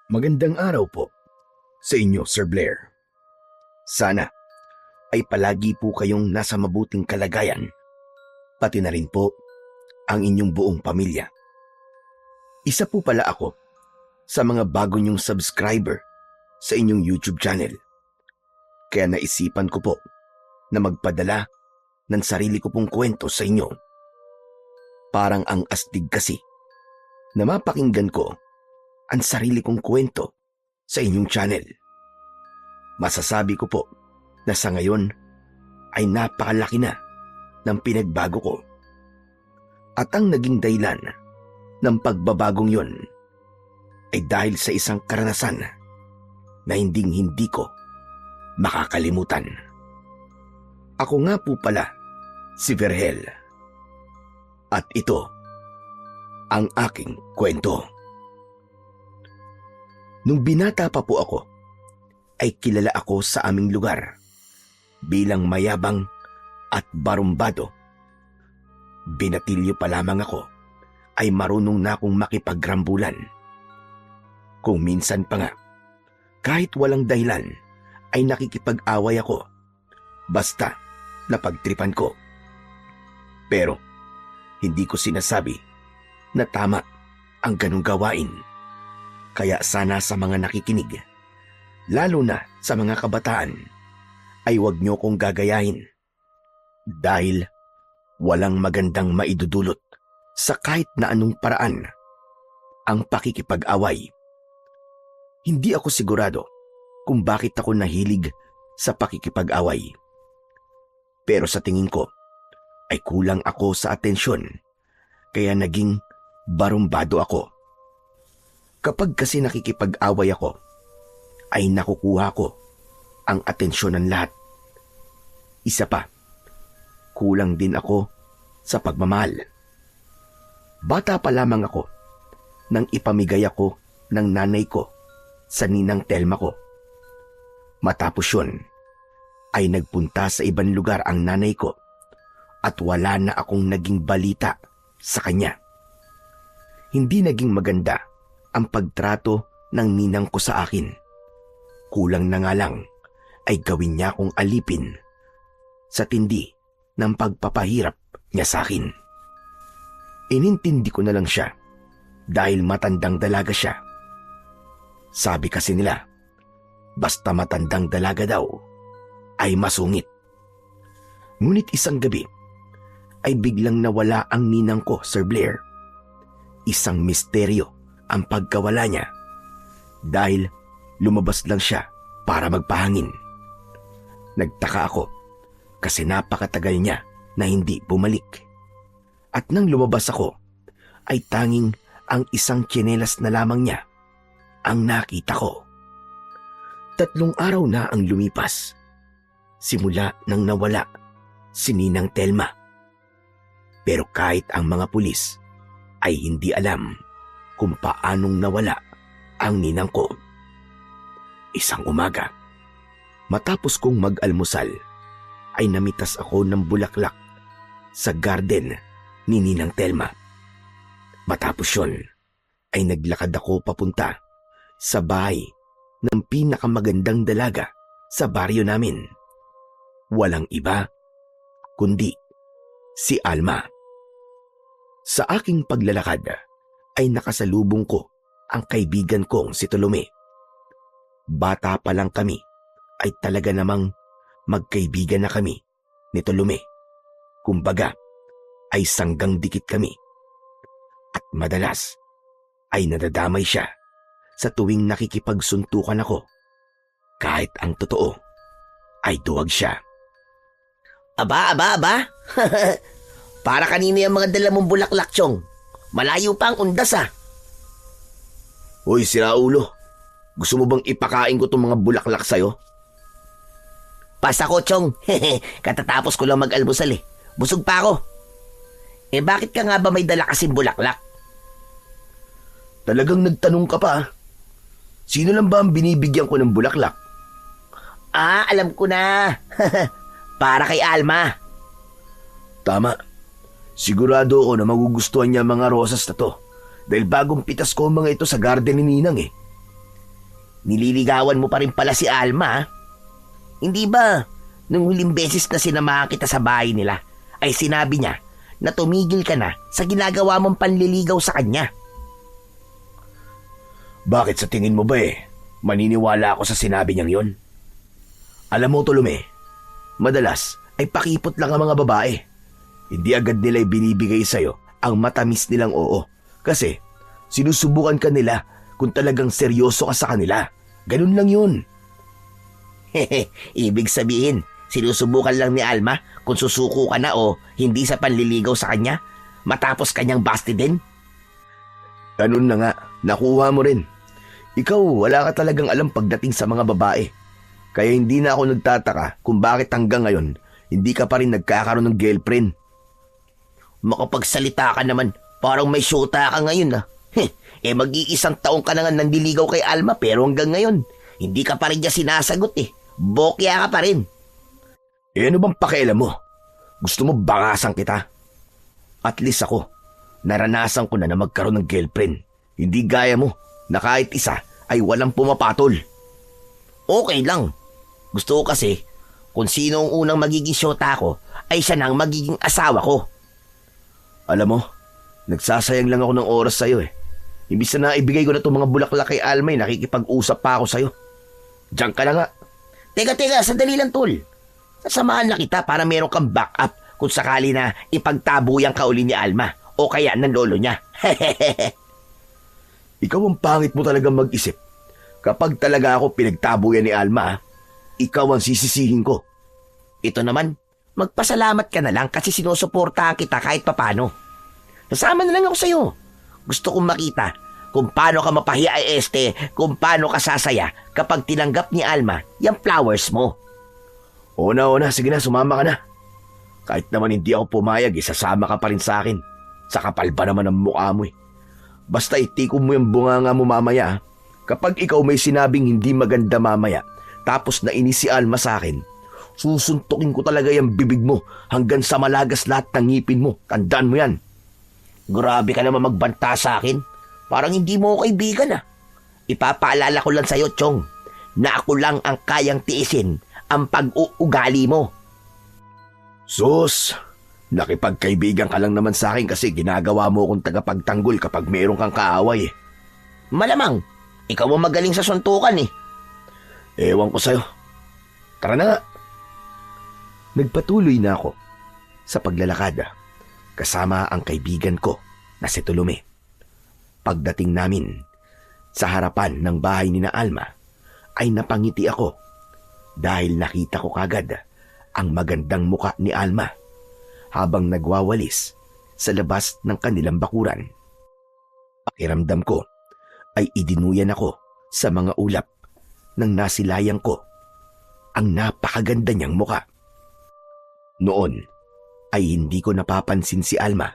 Magandang araw po sa inyo, Sir Blair. Sana ay palagi po kayong nasa mabuting kalagayan, pati na rin po ang inyong buong pamilya. Isa po pala ako sa mga bago niyong subscriber sa inyong YouTube channel. Kaya naisipan ko po na magpadala ng sarili ko pong kwento sa inyo. Parang ang astig kasi na mapakinggan ko ang sarili kong kwento sa inyong channel. Masasabi ko po na sa ngayon ay napakalaki na ng pinagbago ko. At ang naging dahilan ng pagbabagong yon ay dahil sa isang karanasan na hindi ko makakalimutan. Ako nga po pala si Vergel. At ito ang aking kwento. Nung binata pa po ako, ay kilala ako sa aming lugar bilang mayabang at barumbado. Binatilyo pa lamang ako ay marunong na akong makipagrambulan. Kung minsan pa nga, kahit walang dahilan ay nakikipag-away ako basta napagtripan ko. Pero hindi ko sinasabi na tama ang ganong gawain. Kaya sana sa mga nakikinig, lalo na sa mga kabataan, ay huwag niyo kong gagayahin. Dahil walang magandang maidudulot sa kahit na anong paraan ang pakikipag-away. Hindi ako sigurado kung bakit ako nahilig sa pakikipag-away. Pero sa tingin ko ay kulang ako sa atensyon, kaya naging barumbado ako. Kapag kasi nakikipag-away ako, ay nakukuha ko ang atensyon ng lahat. Isa pa, kulang din ako sa pagmamahal. Bata pa lamang ako nang ipamigay ako ng nanay ko sa ninang Telma ko. Matapos yun, ay nagpunta sa ibang lugar ang nanay ko at wala na akong naging balita sa kanya. Hindi naging maganda ang pagtrato ng ninang ko sa akin. Kulang na nga lang ay gawin niya akong alipin sa tindi ng pagpapahirap niya sa akin. Inintindi ko na lang siya dahil matandang dalaga siya. Sabi kasi nila, basta matandang dalaga daw ay masungit. Ngunit isang gabi ay biglang nawala ang ninang ko, Sir Blair. Isang misteryo ang pagkawala niya dahil lumabas lang siya para magpahangin. Nagtaka ako kasi napakatagal niya na hindi bumalik. At nang lumabas ako ay tanging ang isang tsinelas na lamang niya ang nakita ko. 3 araw na ang lumipas simula nang nawala si Ninang Telma. Pero kahit ang mga pulis ay hindi alam kung paanong nawala ang ninang ko. Isang umaga, matapos kong mag-almusal, ay namitas ako ng bulaklak sa garden ni Ninang Telma. Matapos yun, ay naglakad ako papunta sa bahay ng pinakamagandang dalaga sa baryo namin. Walang iba kundi si Alma. Sa aking paglalakad ay nakasalubong ko ang kaibigan kong si Tolome. Bata pa lang kami ay talaga namang magkaibigan na kami ni Tolome. Kumbaga ay sanggang dikit kami. At madalas ay nadadamay siya sa tuwing nakikipagsuntukan ako. Kahit ang totoo ay duwag siya. Aba! Para kanino yung mga dala mong bulaklak, Chong? Malayo pa ang undas, ah. Hoy, siraulo. Gusto mo bang ipakain ko tong mga bulaklak sa'yo? Pas ako, Chong. Katatapos ko lang mag-almusal eh. Busog pa ako. Eh bakit ka nga ba may dala kasing bulaklak? Talagang nagtanong ka pa. Sino lang ba ang binibigyan ko ng bulaklak? Ah, alam ko na. Para kay Alma. Tama. Sigurado ako na magugustuhan niya mga rosas na to. Dahil bagong pitas ko ang mga ito sa garden ni Ninang eh. nililigawan mo pa rin pala si Alma, ha? Hindi ba, nung huling beses na sinamahan kita sa bahay nila, ay sinabi niya na tumigil ka na sa ginagawa mong panliligaw sa kanya? Bakit sa tingin mo ba maniniwala ako sa sinabi niyang yon? Alam mo, Tolume, madalas ay pakipot lang ang mga babae. Hindi agad nila binibigay sa'yo ang matamis nilang oo. Kasi sinusubukan ka nila kung talagang seryoso ka sa kanila. Ganun lang yun. Ibig sabihin, sinusubukan lang ni Alma kung susuko ka na o hindi sa panliligaw sa kanya matapos kanyang basti din? Ganun na nga, nakuha mo rin. Ikaw, wala ka talagang alam pagdating sa mga babae. Kaya hindi na ako nagtataka kung bakit hanggang ngayon hindi ka pa rin nagkakaroon ng girlfriend. Makapagsalita ka naman, parang may syota ka ngayon, ah. Mag-iisang taong ka na nga nandiligaw kay Alma pero hanggang ngayon, hindi ka pa rin niya sinasagot eh. Bokya ka pa rin. Ano bang pakialam mo? Gusto mo bangasan kita? At least ako, naranasan ko na magkaroon ng girlfriend. Hindi gaya mo na kahit isa ay walang pumapatol. Okay lang. Gusto ko kasi, kung sino ang unang magiging syota ko, ay siya nang magiging asawa ko. Alam mo, nagsasayang lang ako ng oras sa'yo eh. Imbis na naibigay ko na itong mga bulaklak kay Alma, nakikipag-usap pa ako sa'yo. Diyan ka na nga. Teka, sandali lang, tol. Sasamahan na kita para meron kang backup kung sakali na ipagtabuyan ka uli ni Alma o kaya ng lolo niya. Ikaw ang pangit mo talagang mag-isip. Kapag talaga ako pinagtabuyan ni Alma, ikaw ang sisisihin ko. Ito naman, magpasalamat ka na lang kasi sinusuportahan kita kahit papano. Nasama na lang ako sa'yo. Gusto kong makita kung paano ka mapahiya kung paano ka sasaya kapag tinanggap ni Alma yung flowers mo. Oo na, sige na, sumama ka na. Kahit naman hindi ako pumayag, sasama ka pa rin sa akin. Sa kapal pa naman ang mukha mo eh. Basta itikom mo yung bunganga mo mamaya. Kapag ikaw may sinabing hindi maganda mamaya, tapos nainis si Alma sa akin, susuntukin ko talaga yung bibig mo hanggang sa malagas lahat ng ngipin mo. Tandaan mo yan. Grabe ka naman magbanta sa akin. Parang hindi mo ako kaibigan ah. Ipapaalala ko lang sa'yo, Chong, na ako lang ang kayang tiisin ang pag-uugali mo. Sus, nakipagkaibigan ka lang naman sa akin kasi ginagawa mo akong tagapagtanggol kapag mayroon kang kaaway eh. Malamang, ikaw ang magaling sa suntukan eh. Ewan ko sa'yo. Tara na nga. Nagpatuloy na ako sa paglalakad kasama ang kaibigan ko na si Tolume. Pagdating namin sa harapan ng bahay ni na Alma ay napangiti ako dahil nakita ko kagad ang magandang muka ni Alma habang nagwawalis sa labas ng kanilang bakuran. Pakiramdam ko ay idinuyan ako sa mga ulap nang nasilayan ko ang napakaganda niyang muka. Noon ay hindi ko napapansin si Alma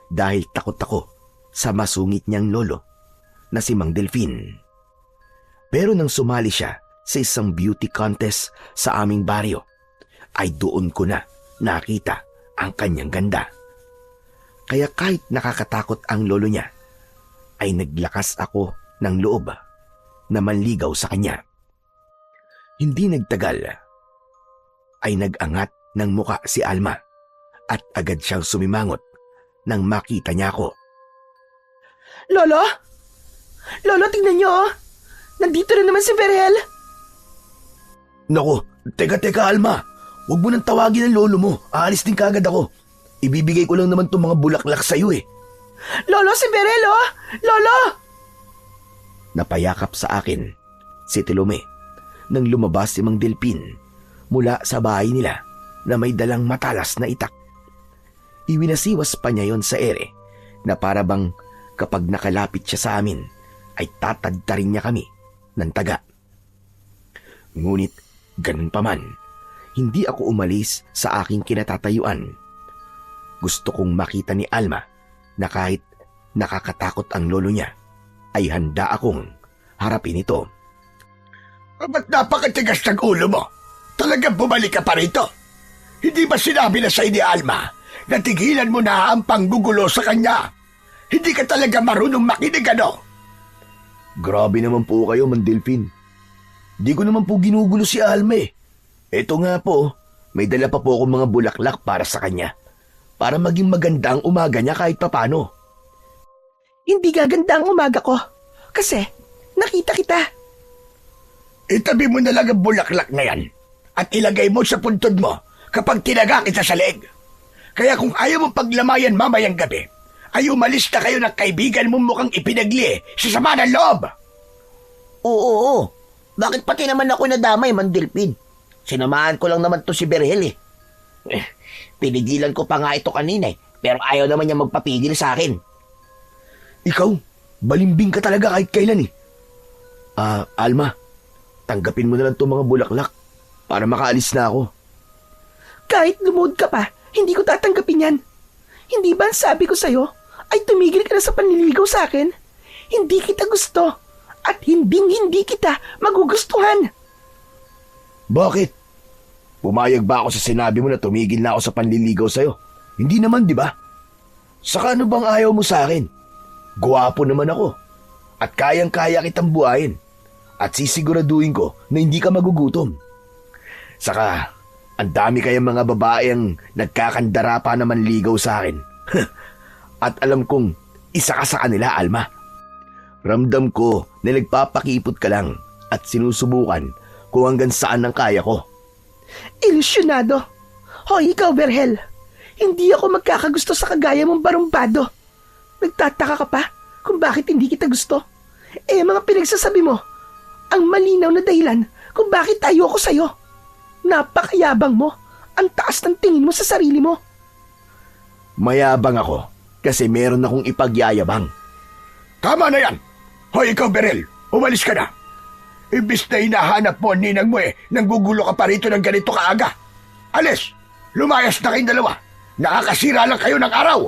dahil takot ako sa masungit niyang lolo na si Mang Delfin. Pero nang sumali siya sa isang beauty contest sa aming baryo, ay doon ko na nakita ang kanyang ganda. Kaya kahit nakakatakot ang lolo niya, ay naglakas ako ng loob na manligaw sa kanya. Hindi nagtagal, ay nag-angat ng muka si Alma at agad siyang sumimangot nang makita niya ako. Lolo? Lolo, tingnan niyo oh. Nandito na naman si Berhel. Naku, teka Alma. Huwag mo nang tawagin ang lolo mo. Aalis din kagad ako. Ibibigay ko lang naman itong mga bulaklak sa'yo eh. Lolo, si Berhel oh! Lolo! Napayakap sa akin si Tolume nang lumabas si Mang Delfin mula sa bahay nila na may dalang matalas na itak. Iwinasiwas pa niya yon sa ere na para bang kapag nakalapit siya sa amin ay tatadtarin niya kami ng taga. Ngunit ganun pa man, hindi ako umalis sa aking kinatatayuan. Gusto kong makita ni Alma na kahit nakakatakot ang lolo niya, ay handa akong harapin ito. Ba't napakatigas ng ulo mo? Talagang bumalik ka pa rito? Hindi ba sinabi na sa ni Alma na tigilan mo na ang panggugulo sa kanya? Hindi ka talaga marunong makinig ano? Grabe naman po kayo, Mang Delfin. Di ko naman po ginugulo si Alma eh. Eto nga po, may dala pa po akong mga bulaklak para sa kanya. Para maging maganda ang umaga niya kahit papano. Hindi gaganda ang umaga ko. Kasi, nakita kita. Itabi mo na lang ang bulaklak na yan at ilagay mo sa puntod mo kapag tinaga kita sa leeg. Kaya kung ayaw mong paglamayan mamayang gabi, ay umalis na kayo ng kaibigan mong mukhang ipinagli sa sama ng loob. Oo. Bakit pati naman ako nadamay, Mandelpin? Sinamahan ko lang naman to si Berhel eh. Pinigilan ko pa nga ito kanina eh, pero ayaw naman niya magpapigil sa akin. Ikaw, balimbing ka talaga kahit kailan eh. Alma, tanggapin mo na lang itong mga bulaklak para makaalis na ako. Kahit lumuhod ka pa, hindi ko tatanggapin yan. Hindi ba ang sabi ko sa'yo, ay tumigil ka na sa panliligaw sa akin? Hindi kita gusto at hindi kita magugustuhan. Bakit? Pumayag ba ako sa sinabi mo na tumigil na ako sa panliligaw sa'yo? Hindi naman, di ba? Saka ano bang ayaw mo sa akin? Guwapo naman ako. At kayang-kaya kitang buhayin. At sisiguraduhin ko na hindi ka magugutom. Saka, ang dami kayang mga babae ang nagkakandara pa na manligaw sa akin. At alam kong isa ka sa kanila, Alma. Ramdam ko na nagpapakipot ka lang at sinusubukan kung hanggang saan ang kaya ko. Ilusyonado. Hoy, ikaw, Berhel. Hindi ako magkakagusto sa kagaya mong barumbado. Nagtataka ka pa kung bakit hindi kita gusto? Mga pinagsasabi mo, ang malinaw na dahilan kung bakit ayoko sa'yo. Napakayabang mo. Ang taas ng tingin mo sa sarili mo. Mayabang ako kasi meron akong ipagyayabang. Tama na yan. Hoy, ikaw, Berhel, umalis ka na. Imbis na hinahanap mo ang ninang mo nanggugulo ka pa rito ng ganito kaaga. Alis, lumayas na kayong dalawa. Nakakasira lang kayo ng araw.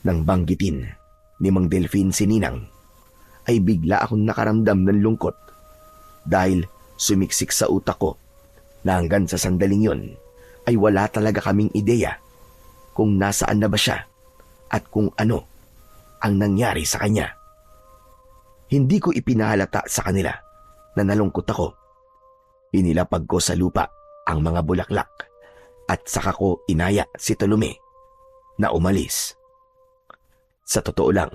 Nang banggitin ni Mang Delfin si Ninang, ay bigla akong nakaramdam ng lungkot dahil sumiksik sa utak ko na hanggang sa sandaling yon ay wala talaga kaming ideya kung nasaan na ba siya at kung ano ang nangyari sa kanya. Hindi ko ipinahalata sa kanila na nalungkot ako. Inilapag ko sa lupa ang mga bulaklak at saka ko inaya si Tolome na umalis. Sa totoo lang,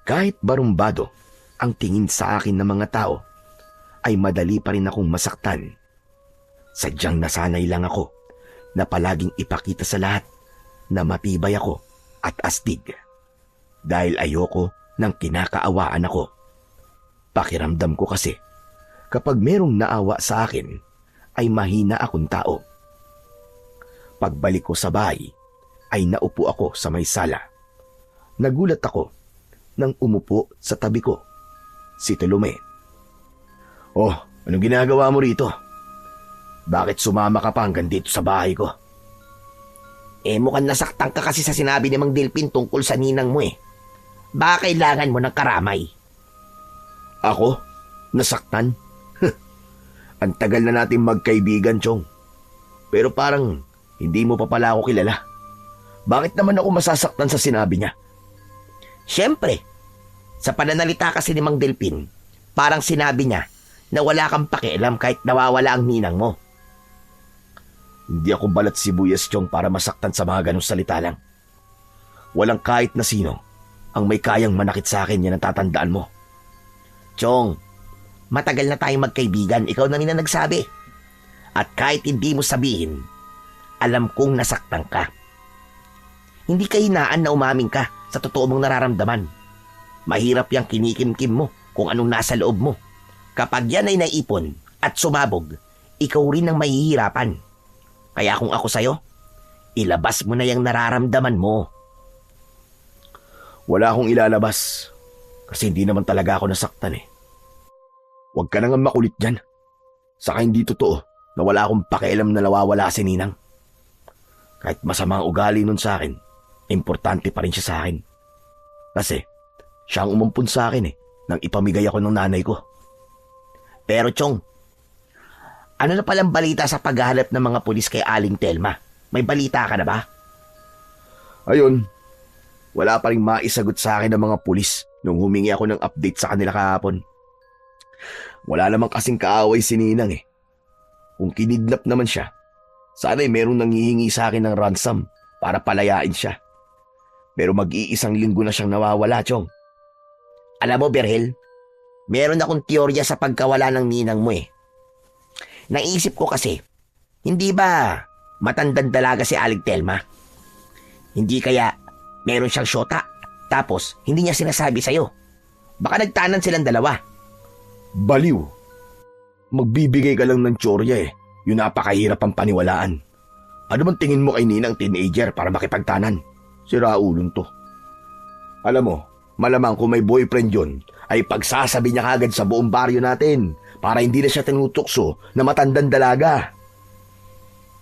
kahit barumbado ang tingin sa akin ng mga tao, ay madali pa rin akong masaktan. Sadyang nasanay lang ako na palaging ipakita sa lahat na matibay ako at astig. Dahil ayoko nang kinakaawaan ako. Pakiramdam ko kasi, kapag merong naawa sa akin, ay mahina akong tao. Pagbalik ko sa bahay, ay naupo ako sa may sala. Nagulat ako nang umupo sa tabi ko si Tolome. Oh, anong ginagawa mo rito? Bakit sumama ka pa hanggang dito sa bahay ko? Mukhang nasaktan ka kasi sa sinabi ni Mang Delpin tungkol sa ninang mo eh. Baka kailangan mo ng karamay. Ako? Nasaktan? Ang tagal na natin magkaibigan, Chong. Pero parang hindi mo pa pala ako kilala. Bakit naman ako masasaktan sa sinabi niya? Siyempre, sa pananalita kasi ni Mang Delpin, parang sinabi niya na wala kang pakialam kahit nawawala ang ninang mo. Hindi ako balat sibuyas, Chong, para masaktan sa mga ganong salita lang. Walang kahit na sino ang may kayang manakit sa akin, yan ang tatandaan mo. Chong, matagal na tayong magkaibigan, ikaw na rin ang nagsabi. At kahit hindi mo sabihin, alam kong nasaktan ka. Hindi ka hinaan na umamin ka sa totoo mong nararamdaman. Mahirap yung kinikimkim mo kung anong nasa loob mo. Kapag yan ay naipon at sumabog, ikaw rin ang mahihirapan. Kaya kung ako sa'yo, ilabas mo na yung nararamdaman mo. Wala akong ilalabas kasi hindi naman talaga ako nasaktan eh. Huwag ka nang makulit dyan. Saka hindi totoo na wala akong pakialam na nawawala si Ninang. Kahit masama ang ugali nun sa akin, importante pa rin siya sa akin. Kasi siya ang umampun sa akin nang ipamigay ako ng nanay ko. Pero Chong, ano na palang balita sa paghahanap ng mga pulis kay Aling Telma? May balita ka na ba? Ayun, wala pa rin maisagot sa akin ng mga pulis nung humingi ako ng update sa kanila kahapon. Wala namang kasing kaaway si Ninang eh. Kung kinidnap naman siya, sana'y merong nanghihingi sa akin ng ransom para palayain siya. Pero mag-iisang linggo na siyang nawawala, Chong. Alam mo, Berhel, meron akong teorya sa pagkawala ng ninang mo eh. Naisip ko kasi, hindi ba matandang dalaga si Aling Telma? Hindi kaya meron siyang syota, tapos hindi niya sinasabi sa'yo. Baka nagtanan silang dalawa. Baliw. Magbibigay ka lang ng tsorya eh. Yun napakahirap ang paniwalaan. Ano bang tingin mo kay Ninang teenager para makipagtanan? Sira ulong to. Alam mo, malamang kung may boyfriend yun, ay pagsasabi niya kagad sa buong baryo natin para hindi na siya tinutukso na matandang dalaga.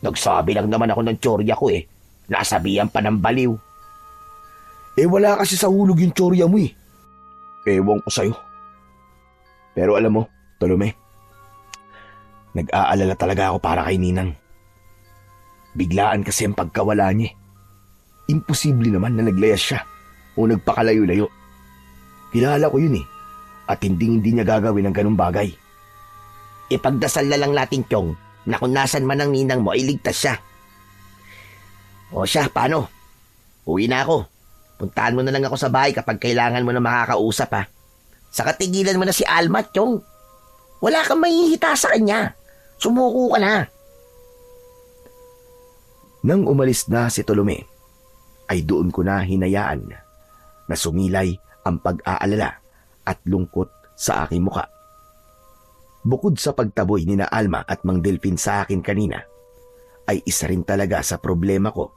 Nagsabi lang naman ako ng tsorya ko eh. Nasabihan pa ng baliw. Eh wala kasi sa hulog yung tsorya mo eh. Ewan ko sa'yo. Pero alam mo, Tolome, nag-aalala talaga ako para kay Ninang. Biglaan kasi ang pagkawala niya. Imposible naman na naglayas siya o nagpakalayo-layo. Kilala ko yun eh. At hindi niya gagawin ang ganung bagay. Ipagdasal na lang natin, Chong, na kung nasan man ang ninang mo ay ligtas siya. O siya, paano? Uwi na ako. Puntahan mo na lang ako sa bahay kapag kailangan mo na makakausap ha. Saka tigilan mo na si Alma, Chong. Wala kang mahihita sa kanya. Sumuko ka na. Nang umalis na si Tolome, ay doon ko na hinayaan na sumilay ang pag-aalala at lungkot sa aking muka. Bukod sa pagtaboy ni na Alma at Mang Delphin sa akin kanina, ay isa rin talaga sa problema ko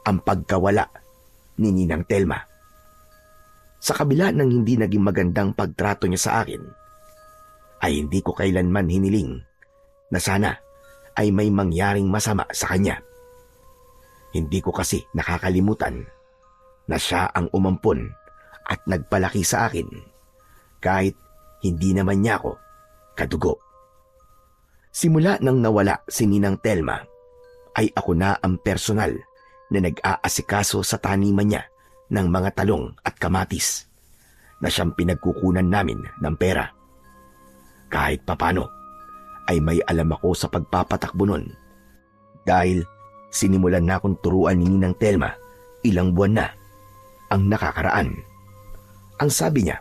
ang pagkawala ni Ninang Telma. Sa kabila ng hindi naging magandang pagtrato niya sa akin, ay hindi ko kailanman hiniling na sana ay may mangyaring masama sa kanya. Hindi ko kasi nakakalimutan na siya ang umampon at nagpalaki sa akin kahit hindi naman niya ako kadugo. Simula nang nawala si Ninang Telma, ay ako na ang personal na nag-aasikaso sa taniman niya ng mga talong at kamatis na siyang pinagkukunan namin ng pera. Kahit papano ay may alam ako sa pagpapatakbo nun dahil sinimulan na akong turuan ni Ninang Telma ilang buwan na ang nakakaraan. Ang sabi niya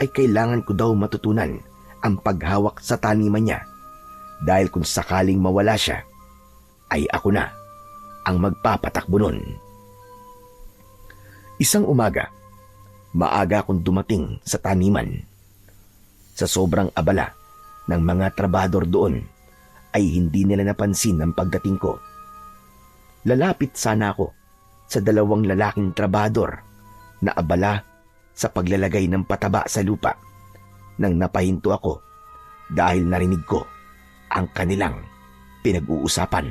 ay kailangan ko daw matutunan ang paghawak sa taniman niya dahil kung sakaling mawala siya, ay ako na ang magpapatakbo nun. Isang umaga, maaga akong dumating sa taniman. Sa sobrang abala ng mga trabador doon, ay hindi nila napansin ang pagdating ko. Lalapit sana ako sa dalawang lalaking trabador na abala sa paglalagay ng pataba sa lupa nang napahinto ako dahil narinig ko ang kanilang pinag-uusapan.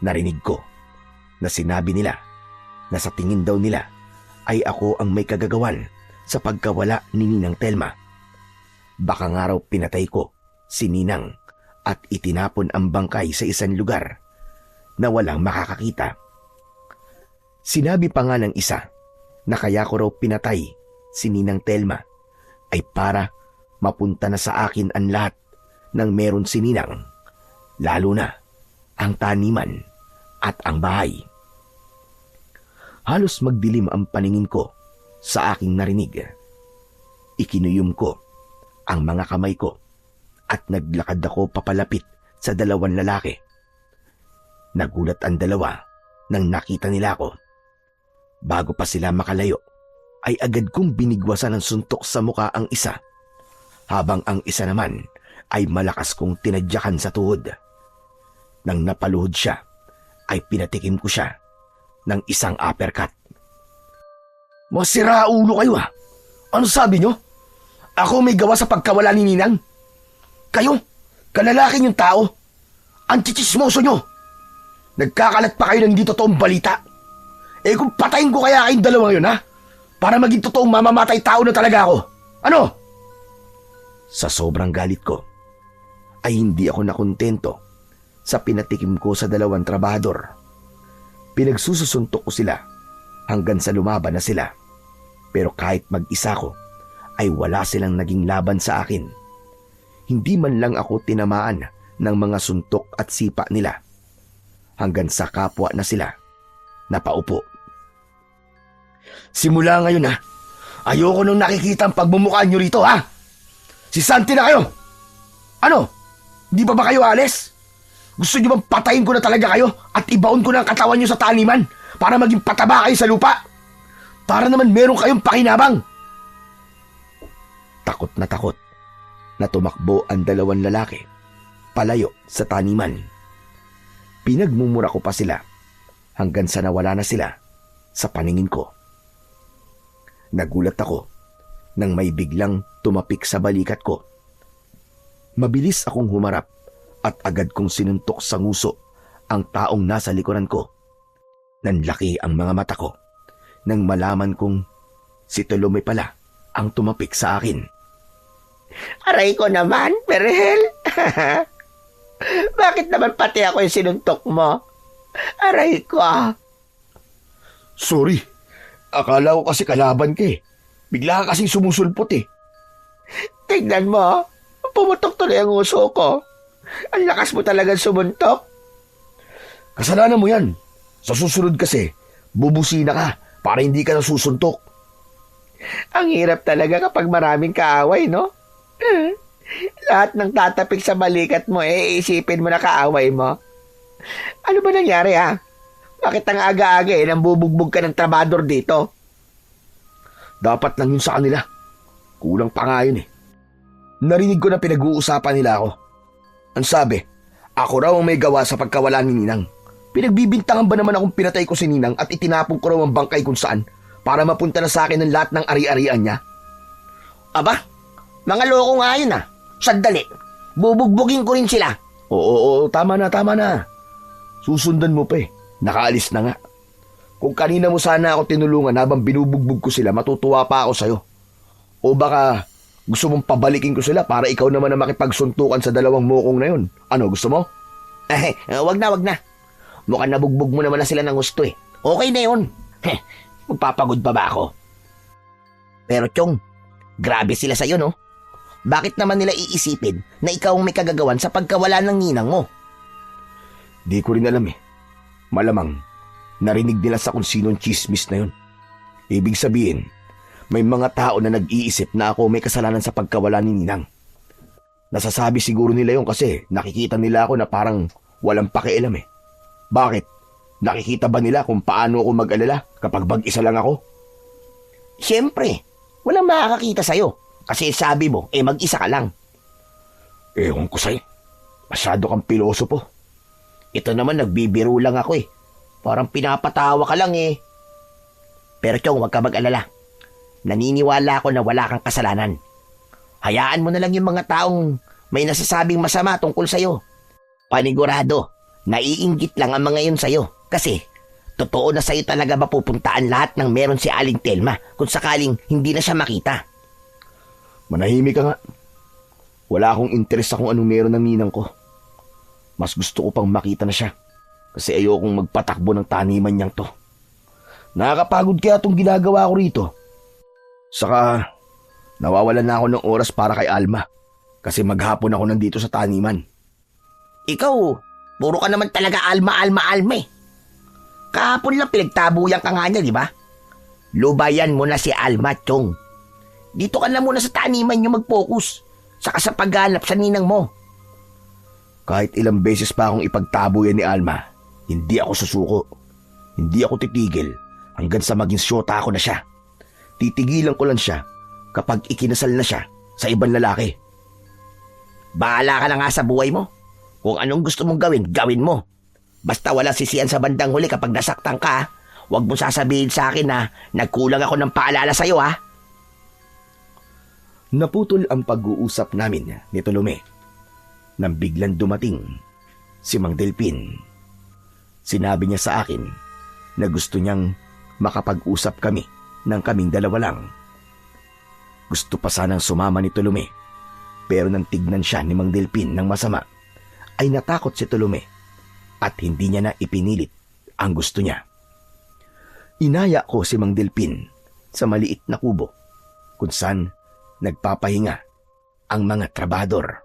Narinig ko na sinabi nila na sa tingin daw nila ay ako ang may kagagawan sa pagkawala ni Ninang Telma. Baka nga raw pinatay ko si Ninang at itinapon ang bangkay sa isang lugar na walang makakakita. Sinabi pa nga ng isa na kaya ko raw pinatay si Ninang Telma ay para mapunta na sa akin ang lahat ng meron si Ninang, lalo na ang taniman at ang bahay. Halos magdilim ang paningin ko sa aking narinig. Ikinuyom ko ang mga kamay ko at naglakad ako papalapit sa dalawang lalaki. Nagulat ang dalawa nang nakita nila ako. Bago pa sila makalayo, ay agad kong binigwasan ng suntok sa muka ang isa, habang ang isa naman ay malakas kong tinadyakan sa tuhod. Nang napaluhod siya, ay pinatikim ko siya ng isang uppercut. Masira ulo kayo ha! Ano sabi nyo? Ako may gawa sa pagkawala ni Ninang? Kayo, kalalaking yung tao, ang chichismoso nyo! Nagkakalat pa kayo ng hindi totoong balita. Eh kung patayin ko kaya kayong dalawa ngayon ha? Para maging totoong mamamatay tao na talaga ako. Ano? Sa sobrang galit ko, ay hindi ako nakontento sa pinatikim ko sa dalawang trabahador. Pinagsususuntok ko sila hanggang sa lumaban na sila. Pero kahit mag-isa ko, ay wala silang naging laban sa akin. Hindi man lang ako tinamaan ng mga suntok at sipa nila. Hanggang sa kapwa na sila napaupo. Simula ngayon ayoko nung nakikita ang pagmumukha nyo rito Si Santi na kayo! Ano? Di ba kayo alis? Gusto nyo bang patayin ko na talaga kayo at ibaon ko na ang katawan nyo sa taniman para maging pataba kayo sa lupa? Para naman meron kayong pakinabang. Takot na tumakbo ang dalawang lalaki palayo sa taniman. Pinagmumura ko pa sila hanggang sa nawala na sila sa paningin ko. Nagulat ako nang may biglang tumapik sa balikat ko. Mabilis akong humarap at agad kong sinuntok sa nguso ang taong nasa likuran ko. Nanlaki ang mga mata ko nang malaman kong si Tolome pala ang tumapik sa akin. Aray ko naman, Berhel. Bakit naman pati ako yung sinuntok mo? Aray ko. Sorry, akala ko kasi kalaban ka Bigla ka kasing sumusulpot Tignan mo, pumutok tuloy ang uso ko. Ang lakas mo talagang sumuntok. Kasalanan mo yan. Sa susunod kasi, bubusina ka para hindi ka nasusuntok. Ang hirap talaga kapag maraming kaaway, no? Lahat ng tatapik sa balikat mo, isipin mo na kaaway mo. Ano ba nangyari, Bakit ang aga-aga nang bubugbog ka ng trabador dito? Dapat lang yun sa kanila. Kulang pa nga yun Narinig ko na pinag-uusapan nila ako. Ang sabi, ako raw ang may gawa sa pagkawala ni Ninang. Pinagbibintangan ba naman akong pinatay ko si Ninang at itinapon ko raw ang bangkay kung saan para mapunta na sa akin ng lahat ng ari-arian niya? Aba, mga loko nga yun Sandali, bubugbugin ko rin sila. Oo, tama na. Susundan mo pa Nakaalis na nga. Kung kanina mo sana ako tinulungan habang binubugbog ko sila, matutuwa pa ako sa'yo. O baka gusto mong pabalikin ko sila para ikaw naman ang makipagsuntukan sa dalawang mokong na yun. Ano, gusto mo? Wag na. Mukhang nabugbog mo naman na sila ng gusto Okay na yun. Magpapagod pa ba ako? Pero Chong, grabe sila sa'yo, no? Bakit naman nila iisipin na ikaw ang may kagagawan sa pagkawala ng ninang mo? Di ko rin alam Malamang, narinig nila sa kung sinong chismis na yun. Ibig sabihin, may mga tao na nag-iisip na ako may kasalanan sa pagkawala ni Ninang. Nasasabi siguro nila yun kasi nakikita nila ako na parang walang pakialam Bakit? Nakikita ba nila kung paano ako mag-alala kapag mag-isa lang ako? Siyempre, walang makakakita sa'yo. Kasi sabi mo, mag-isa ka lang. Ewan ko sa'yo. Masyado kang pilosopo. Ito naman, nagbibiro lang ako Parang pinapatawa ka lang Pero Chong, huwag ka mag-alala. Naniniwala ako na wala kang kasalanan. Hayaan mo na lang yung mga taong may nasasabing masama tungkol sa'yo. Panigurado, naiinggit lang ang mga yun sa'yo. Kasi, totoo na sa'yo talaga mapupuntaan lahat ng meron si Aling Telma kung sakaling hindi na siya makita. Manahimik ka nga. Wala akong interes sa kung anong meron ng ninang ko. Mas gusto ko pang makita na siya. Kasi ayokong magpatakbo ng taniman niyang to. Nakakapagod kaya itong ginagawa ko rito. Saka, nawawalan na ako ng oras para kay Alma. Kasi maghapon ako nandito sa taniman. Ikaw, puro ka naman talaga Alma. Kahapon lang pinagtabuyan ka nga niya, di ba? Lubayan mo na si Alma, Chong. Dito ka na muna sa taniman niyo mag-focus. Saka sa paghanap sa ninang mo. Kahit ilang beses pa akong ipagtabo yan ni Alma, hindi ako susuko. Hindi ako titigil hanggang sa maging syota ako na siya. Titigilan ko lang siya kapag ikinasal na siya sa ibang lalaki. Bahala ka na nga sa buhay mo. Kung anong gusto mong gawin, gawin mo. Basta walang sisiyan sa bandang huli kapag nasaktan ka. Huwag mong sasabihin sa akin na nagkulang ako ng paalala sa'yo, Naputol ang pag-uusap namin ni Tolome nang biglang dumating si Mang Delpin. Sinabi niya sa akin na gusto niyang makapag-usap kami ng kaming dalawa lang. Gusto pa sanang sumama ni Tolome, pero nang tignan siya ni Mang Delpin ng masama, ay natakot si Tolome at hindi niya na ipinilit ang gusto niya. Inaya ko si Mang Delpin sa maliit na kubo kung saan nagpapahinga ang mga trabador.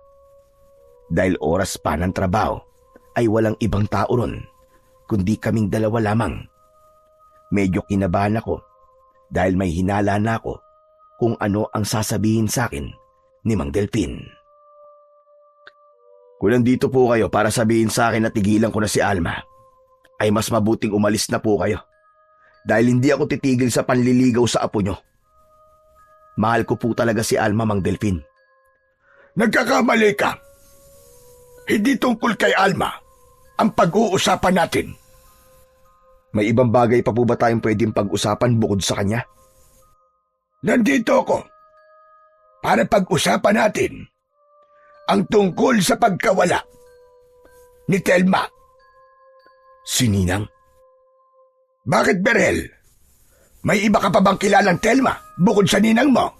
Dahil oras pa ng trabaho ay walang ibang tao ron, kundi kaming dalawa lamang. Medyo kinabahan ako dahil may hinala na ako kung ano ang sasabihin sa akin ni Mang Delpin. Kung nandito po kayo para sabihin sa akin na tigilan ko na si Alma, ay mas mabuting umalis na po kayo. Dahil hindi ako titigil sa panliligaw sa apo nyo. Mahal ko po talaga si Alma, Mang Delpin. Nagkakamali ka. Hindi tungkol kay Alma ang pag-uusapan natin. May ibang bagay pa po ba tayong pwedeng pag-usapan bukod sa kanya? Nandito ako para pag-usapan natin ang tungkol sa pagkawala ni Telma. Si Ninang? Bakit, Berhel? May iba ka pa bang kilalang Telma bukod sa ninang mo?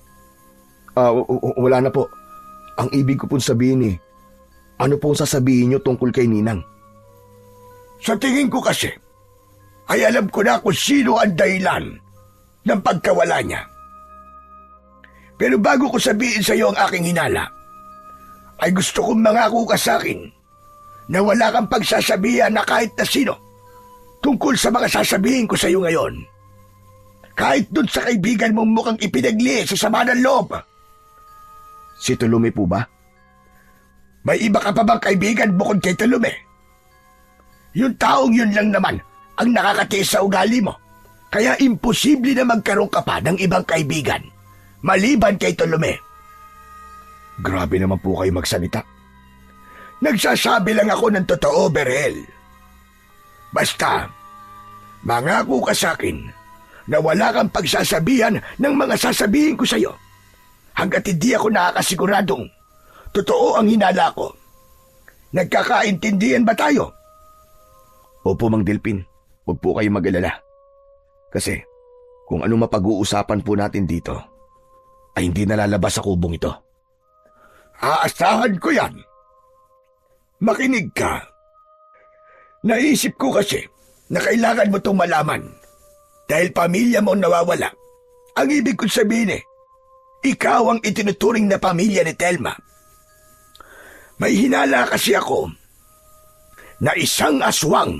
Wala na po. Ang ibig ko pong sabihin ano pong sasabihin nyo tungkol kay Ninang? Sa tingin ko kasi, ay alam ko na kung sino ang dahilan ng pagkawala niya. Pero bago ko sabihin sa iyo ang aking hinala, ay gusto kong mangako ka sa akin na wala kang pagsasabihan na kahit na sino tungkol sa mga sasabihin ko sa iyo ngayon. Kahit dun sa kaibigan mong mukhang ipinagli sa sama ng loob. Si Tulume po ba? May iba ka pa bang kaibigan bukod kay Tulume? Yung taong yun lang naman ang nakakatiis sa ugali mo. Kaya imposible na magkaroon ka pa ng ibang kaibigan maliban kay Tulume. Grabe naman po kayo magsalita. Nagsasabi lang ako ng totoo, Berhel. Basta, mangako ka sa akin na wala kang pagsasabihan ng mga sasabihin ko sa iyo hanggat hindi ako nakakasiguradong totoo ang hinala ko. Nagkakaintindihan ba tayo? Opo, Mang Delpin. Huwag po kayo mag-alala. Kasi kung ano mapag-uusapan po natin dito, ay hindi nalalabas sa kubong ito. Aasahan ko yan. Makinig ka. Naisip ko kasi na kailangan mo itong malaman dahil pamilya mo nawawala. Ang ibig kong sabihin ikaw ang itinuturing na pamilya ni Telma. May hinala kasi ako na isang aswang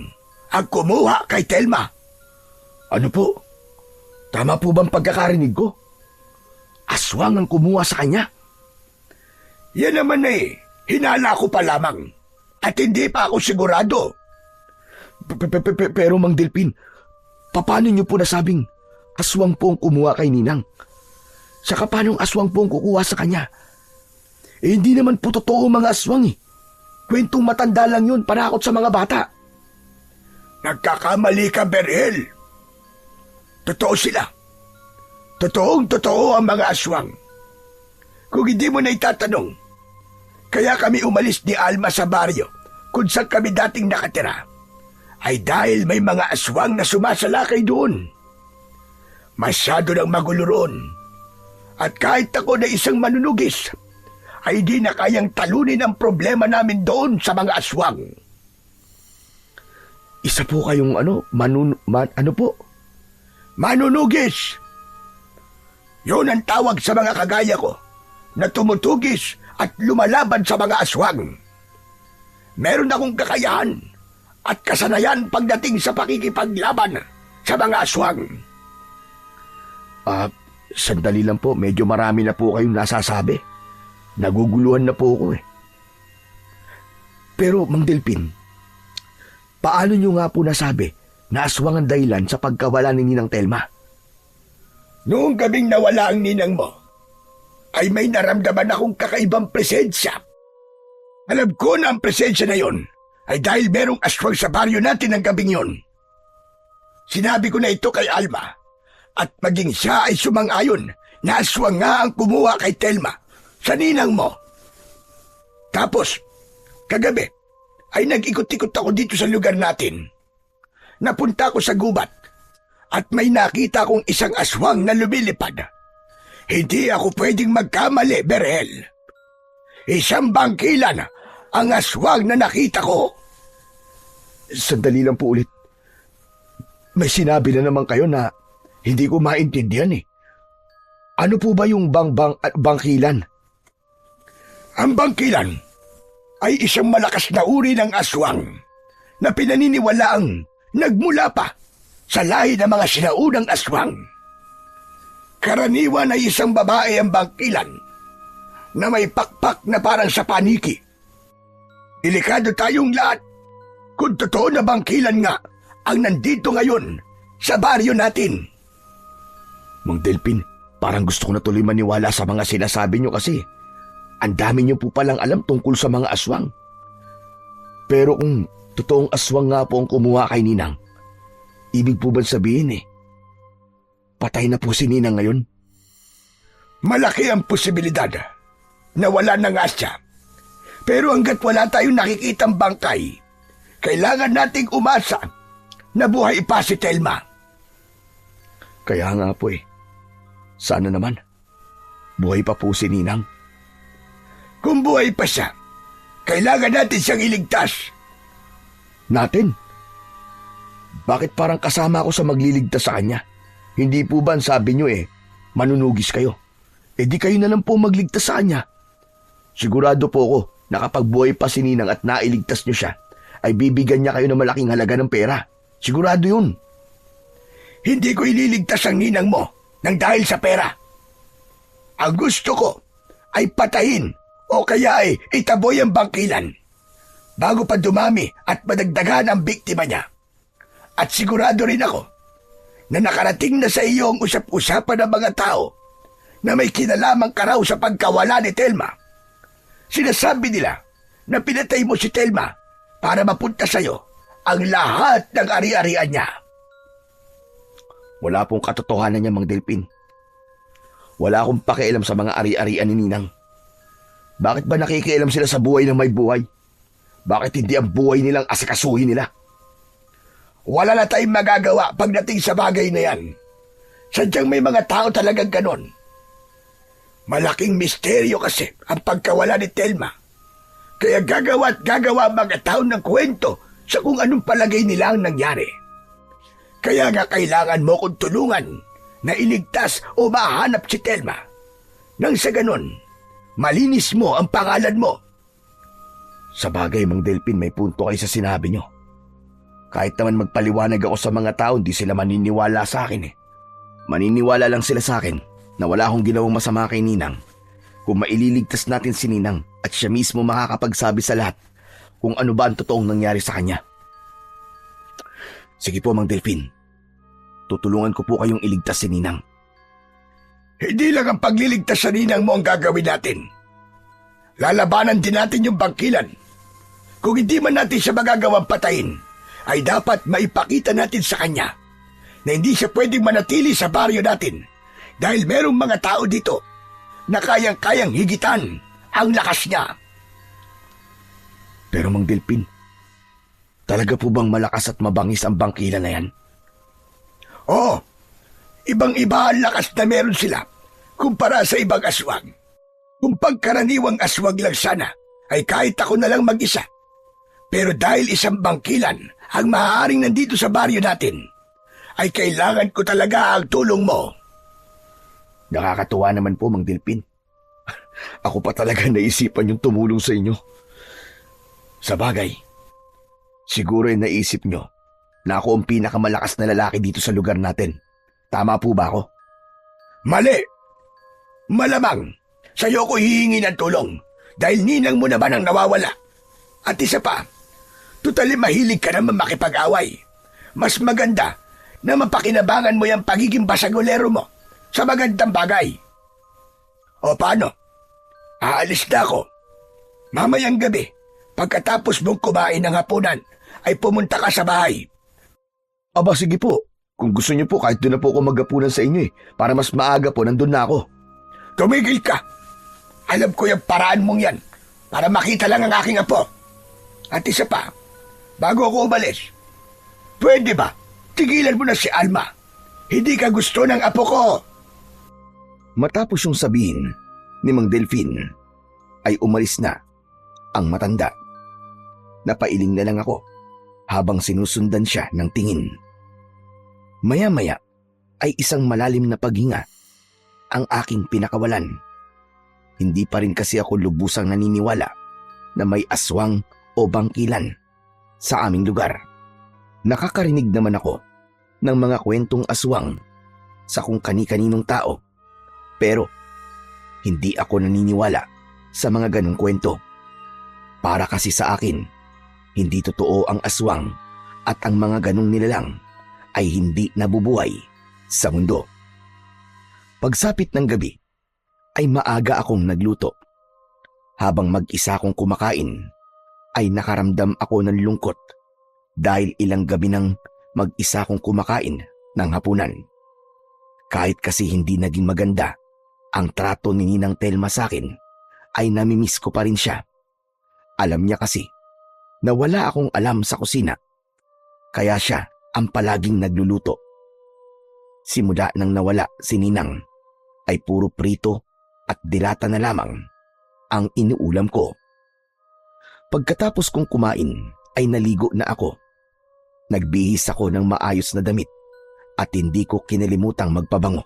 ang kumuha kay Telma. Ano po? Tama po bang pagkakarinig ko? Aswang ang kumuha sa kanya? Yan naman hinala ko pa lamang at hindi pa ako sigurado. Pero Mang Delpin, paano niyo po nasabing aswang po ang kumuha kay Ninang? Saka paano aswang po ang kukuha sa kanya? Hindi naman po totoo mga aswang Kwentong matanda lang yun, panakot sa mga bata. Nagkakamali ka, Berhel. Totoo sila. Totoong-totoo ang mga aswang. Kung hindi mo na itatanong, kaya kami umalis ni Alma sa baryo kung saan kami dating nakatira, ay dahil may mga aswang na sumasalakay doon. Masyado nang magulo roon. At kahit ako na isang manunugis, ay di na kayang talunin ang problema namin doon sa mga aswang. Isa po kayong ano po? Manunugis! Yun ang tawag sa mga kagaya ko na tumutugis at lumalaban sa mga aswang. Meron akong kakayahan at kasanayan pagdating sa pakikipaglaban sa mga aswang. Sandali lang po, medyo marami na po kayong nasasabi. Naguguluhan na po ako Pero Mang Delpin, paano nyo nga po nasabi na aswang ang dahilan sa pagkawala ni Ninang Telma? Noong gabing nawala ang ninang mo, ay may naramdaman akong kakaibang presensya. Alam ko na ang presensya na yon ay dahil merong aswang sa baryo natin ang gabing yon. Sinabi ko na ito kay Alma at maging siya ay sumang-ayon na aswang nga ang kumuha kay Telma sa ninang mo. Tapos, kagabi, ay nag-ikot-ikot ako dito sa lugar natin. Napunta ako sa gubat at may nakita kong isang aswang na lumilipad. Hindi ako pwedeng magkamali, Berhel. Isang bangkilan ang aswang na nakita ko. Sandali lang po ulit. May sinabi na naman kayo na hindi ko maintindihan Ano po ba yung bangkilan? Ang bangkilan ay isang malakas na uri ng aswang na pinaniniwalaang nagmula pa sa lahi ng mga sinaunang aswang. Karaniwan ay isang babae ang bangkilan na may pakpak na parang sa paniki. Delikado tayong lahat kung totoo na bangkilan nga ang nandito ngayon sa baryo natin. Mang Delpin, parang gusto ko na tuloy maniwala sa mga sinasabi nyo kasi ang dami nyo po palang alam tungkol sa mga aswang. Pero kung totoong aswang nga po ang kumuha kay Ninang, ibig po ba sabihin patay na po si Ninang ngayon? Malaki ang posibilidad na wala na nga siya. Pero hanggat wala tayong nakikitang bangkay, kailangan nating umasa na buhay pa si Telma. Kaya nga po sana naman, buhay pa po si Ninang. Kung buhay pa siya, kailangan natin siyang iligtas. Natin? Bakit parang kasama ako sa magliligtas sa kanya? Hindi po ba ang sabi nyo manunugis kayo? Di kayo na lang po magligtas sa kanya. Sigurado po ako na kapag buhay pa si Ninang at nailigtas nyo siya, ay bibigyan niya kayo ng malaking halaga ng pera. Sigurado yun. Hindi ko ililigtas ang ninang mo nang dahil sa pera. Ang gusto ko ay patayin o kaya ay itaboy ang bangkilan bago pa dumami at madagdagan ang biktima niya. At sigurado rin ako na nakarating na sa iyo ang usap-usapan ng mga tao na may kinalaman ka raw sa pagkawala ni Telma. Sinasabi nila na pinatay mo si Telma para mapunta sa iyo ang lahat ng ari-arian niya. Wala pong katotohanan niya, Mang Delpin. Wala akong pakialam sa mga ari-arian ni Ninang. Bakit ba nakikialam sila sa buhay ng may buhay? Bakit hindi ang buhay nilang asikasuhin nila? Wala na tayong magagawa pagdating sa bagay na yan. Sadyang may mga tao talagang ganon. Malaking misteryo kasi ang pagkawala ni Telma. Kaya gagawa at gagawa ang mga tao ng kwento sa kung anong palagay nila ang nangyari. Kaya nga kailangan mo kong tulungan na iligtas o mahanap si Telma. Nang sa ganon, malinis mo ang pangalan mo. Sa bagay, Mang Delpin, may punto kayo sa sinabi nyo. Kahit naman magpaliwanag ako sa mga tao, hindi sila maniniwala sa akin Maniniwala lang sila sa akin na wala akong ginawang masama kay Ninang. Kung maililigtas natin si Ninang at siya mismo makakapagsabi sa lahat kung ano ba ang totoong nangyari sa kanya. Sige po, Mang Delpin. Tutulungan ko po kayong iligtas si Ninang. Hindi lang ang pagliligtas sa ninang mo ang gagawin natin. Lalabanan din natin yung bangkilan. Kung hindi man natin siya magagawang patayin, ay dapat maipakita natin sa kanya na hindi siya pwedeng manatili sa baryo natin dahil merong mga tao dito na kayang-kayang higitan ang lakas niya. Pero Mang Delpin, talaga po bang malakas at mabangis ang bangkilan na yan? Oo, ibang-iba ang lakas na meron sila kumpara sa ibang aswang. Kung pagkaraniwang aswang lang sana, ay kahit ako na lang mag-isa. Pero dahil isang bangkilan ang maaaring nandito sa baryo natin, ay kailangan ko talaga ang tulong mo. Nakakatuwa naman po, Mang Delpin. Ako pa talaga naisipan yung tumulong sa inyo. Sa bagay, siguro ay naisip nyo na ako ang pinakamalakas na lalaki dito sa lugar natin. Tama po ba ako? Mali! Malamang, sa'yo ko hihingi ng tulong dahil ninang mo naman ang nawawala. At isa pa, tutali mahilig ka naman makipag-away. Mas maganda na mapakinabangan mo yung pagiging basagolero mo sa magandang bagay. O paano? Aalis na ako. Mamayang gabi, pagkatapos mong kumain ng hapunan, ay pumunta ka sa bahay. Aba, sige po. Kung gusto niyo po, kahit doon na po ako maghapunan sa inyo para mas maaga po, nandun na ako. Tumigil ka! Alam ko yung paraan mong yan para makita lang ang aking apo. At isa pa, bago ako umalis, pwede ba tigilan mo na si Alma? Hindi ka gusto ng apo ko. Matapos yung sabihin ni Mang Delphin, ay umalis na ang matanda. Napailing na lang ako habang sinusundan siya ng tingin. Maya-maya ay isang malalim na paghinga ang aking pinakawalan. Hindi pa rin kasi ako lubusang naniniwala na may aswang o bangkilan sa aming lugar. Nakakarinig naman ako ng mga kwentong aswang sa kung kani-kaninong tao, pero hindi ako naniniwala sa mga ganong kwento. Para kasi sa akin, hindi totoo ang aswang at ang mga ganong nilalang ay hindi nabubuhay sa mundo. Pagsapit ng gabi, ay maaga akong nagluto. Habang mag-isa akong kumakain, ay nakaramdam ako ng lungkot dahil ilang gabi nang mag-isa akong kumakain ng hapunan. Kahit kasi hindi naging maganda ang trato ni Ninang Telma sa akin, ay namimiss ko pa rin siya. Alam niya kasi na wala akong alam sa kusina, kaya siya ang palaging nagluluto. Simula nang nawala si Ninang, ay puro prito at dilata na lamang ang inuulam ko. Pagkatapos kong kumain ay naligo na ako. Nagbihis ako ng maayos na damit at hindi ko kinalimutang magpabango.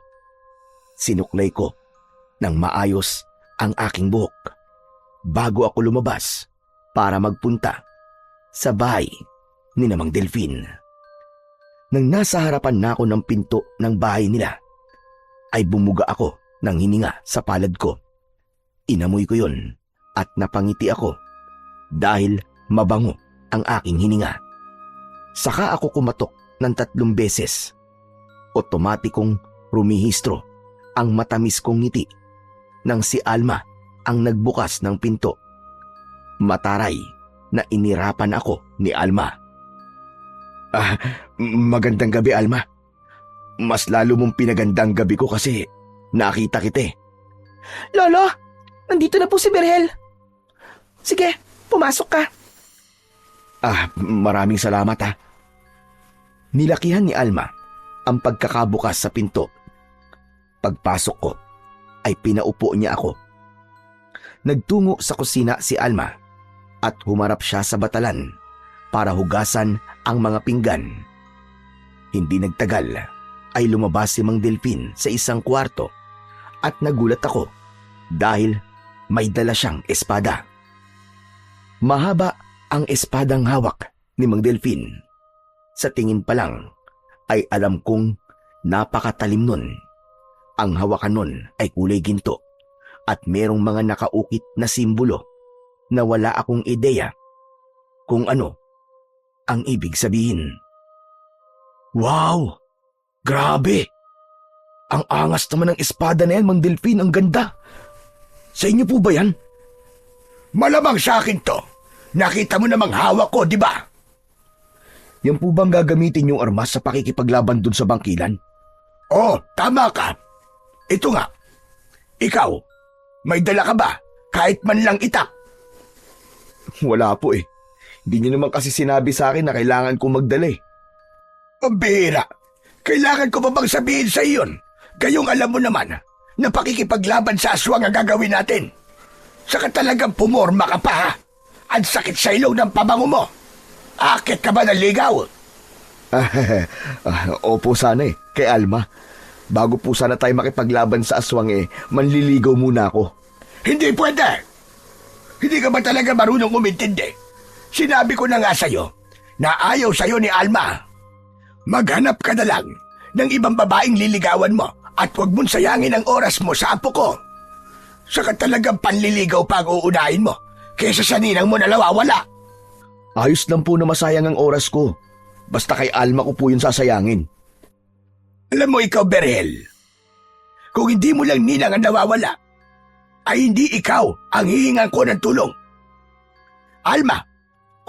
Sinuklay ko ng maayos ang aking buhok bago ako lumabas para magpunta sa bahay ni Namang Delfin. Nang nasa harapan na ako ng pinto ng bahay nila, ay bumuga ako ng hininga sa palad ko. Inamoy ko yun at napangiti ako dahil mabango ang aking hininga. Saka ako kumatok ng 3 beses. Otomatikong rumihistro ang matamis kong ngiti nang si Alma ang nagbukas ng pinto. Mataray na inirapan ako ni Alma. Magandang gabi, Alma. Mas lalo mong pinagandang gabi ko kasi nakita kita eh. Lolo, nandito na po si Berhel. Sige, pumasok ka. Maraming salamat ha. Nilakihan ni Alma ang pagkakabukas sa pinto. Pagpasok ko, ay pinaupo niya ako. Nagtungo sa kusina si Alma at humarap siya sa batalan para hugasan ang mga pinggan. Hindi nagtagal ay lumabas si Mang Delfin sa isang kwarto at nagulat ako dahil may dala siyang espada. Mahaba ang espadang hawak ni Mang Delfin. Sa tingin pa lang ay alam kong napakatalim nun. Ang hawakan nun ay kulay ginto at merong mga nakaukit na simbolo na wala akong ideya kung ano ang ibig sabihin. Wow! Grabe! Ang angas naman ng espada na yan, Mang Delfin. Ang ganda! Sa inyo po ba yan? Malamang sa akin to. Nakita mo namang hawak ko, di ba? Yan po bang gagamitin yung armas sa pakikipaglaban dun sa bangkilan? Oh, tama ka. Ito nga. Ikaw, may dala ka ba? Kahit man lang itak. Wala po eh. Hindi niyo naman kasi sinabi sa akin na kailangan kong magdala eh. Ang bihira. Kailangan ko ba bang sabihin sa iyon? Gayong alam mo naman na pakikipaglaban sa aswang ang gagawin natin. Saka talagang pumorma ka pa ha. Ang sakit sa ilong ng pabango mo. Akit ka ba ng ligaw? Opo sana eh, kay Alma. Bago po sana tayo makipaglaban sa aswang eh, manliligaw muna ako. Hindi pwede. Hindi ka ba talaga marunong umintindi? Sinabi ko na nga sa'yo na ayaw sa'yo ni Alma. Maghanap ka na lang ng ibang babaeng liligawan mo at huwag mong sayangin ang oras mo sa apo ko. Saka talagang panliligaw pa ang uunahin mo kaysa sa ninang mo na nawawala. Ayos lang po na masayang ang oras ko. Basta kay Alma ko po yun sasayangin. Alam mo ikaw, Berhel, kung hindi mo lang ninang ang nawawala, ay hindi ikaw ang hihingan ko ng tulong. Alma,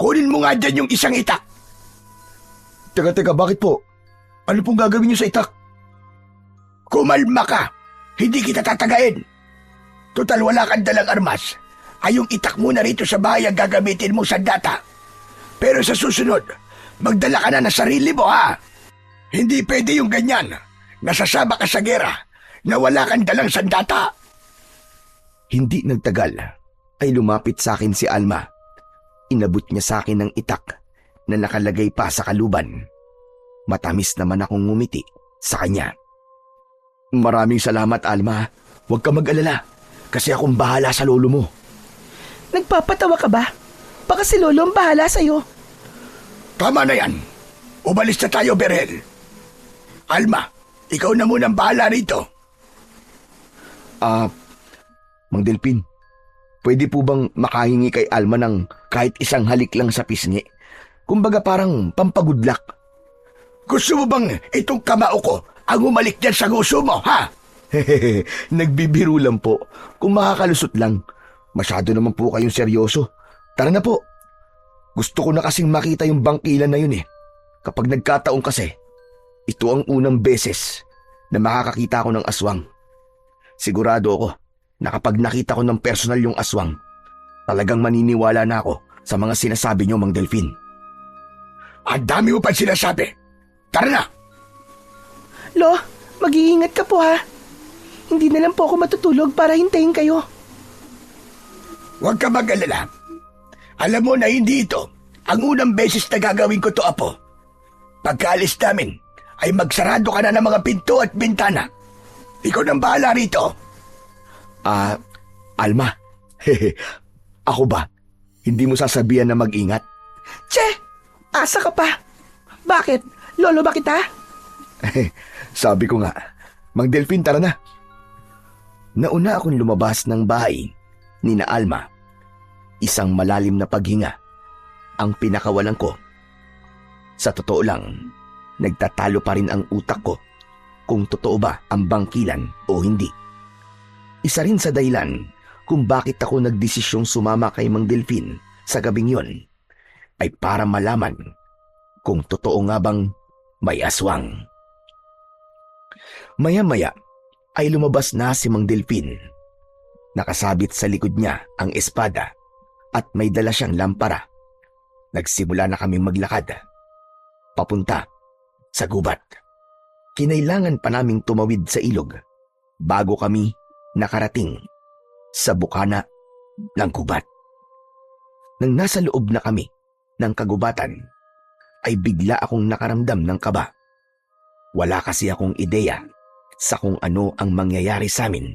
kunin mo nga dyan yung isang itak. Teka, bakit po? Ano pong gagawin niyo sa itak? Kumalma ka, hindi kita tatagain. Total wala kang dalang armas, ay yung itak mo na rito sa bahay ang gagamitin mo sa data. Pero sa susunod, magdala ka na ng sarili mo ha. Hindi pwede yung ganyan, nasasaba ka sa gera na wala kang dalang sandata. Hindi nagtagal ay lumapit sa akin si Alma. Inabot niya sa akin ng itak na nakalagay pa sa kaluban. Matamis naman akong ngumiti sa kanya. Maraming salamat, Alma. Huwag ka mag-alala. Kasi akong bahala sa lolo mo. Nagpapatawa ka ba? Baka si Lolo ang bahala sa'yo. Tama na yan. Umalis na tayo, Berhel. Alma, ikaw na munang bahala rito. Mang Delpin, pwede po bang makahingi kay Alma ng kahit isang halik lang sa pisngi? Kumbaga parang pampagudlak. Gusto mo bang itong kamao ko ang umalik dyan sa gusto mo, ha? Hehehe, nagbibiro lang po. Kung makakalusot lang. Masyado naman po kayong seryoso. Tara na po. Gusto ko na kasing makita yung bangkilan na yun eh. Kapag nagkataon kasi, ito ang unang beses na makakakita ko ng aswang. Sigurado ako na kapag nakita ko ng personal yung aswang, talagang maniniwala na ako sa mga sinasabi niyo, Mang Delphin. Ang dami mo pa sinasabi. Tara na! Lo, mag-iingat ka po ha. Hindi na lang po ako matutulog para hintayin kayo. Huwag ka mag-alala. Alam mo na hindi ito ang unang beses na gagawin ko to, Apo. Pagkaalis namin, ay magsarado ka na ng mga pinto at bintana. Ikaw nang bahala rito. Alma, ako ba? Hindi mo sasabihan na mag-ingat? Che, asa ka pa. Bakit? Lolo ba kita? Sabi ko nga, Mang Delphin, tara na. Nauna akong lumabas ng bahay ni na Alma. Isang malalim na paghinga ang pinakawalan ko. Sa totoo lang, nagtatalo pa rin ang utak ko kung totoo ba ang bangkilan o hindi. Isa rin sa dahilan kung bakit ako nagdesisyong sumama kay Mang Delphin sa gabing yon ay para malaman kung totoo nga bang may aswang. Maya-maya ay lumabas na si Mang Delphin. Nakasabit sa likod niya ang espada at may dala siyang lampara. Nagsimula na kaming maglakad papunta sa gubat. Kinailangan pa naming tumawid sa ilog bago kami nakarating sa bukana ng gubat. Nang nasa loob na kami ng kagubatan, ay bigla akong nakaramdam ng kaba. Wala kasi akong ideya sa kung ano ang mangyayari sa amin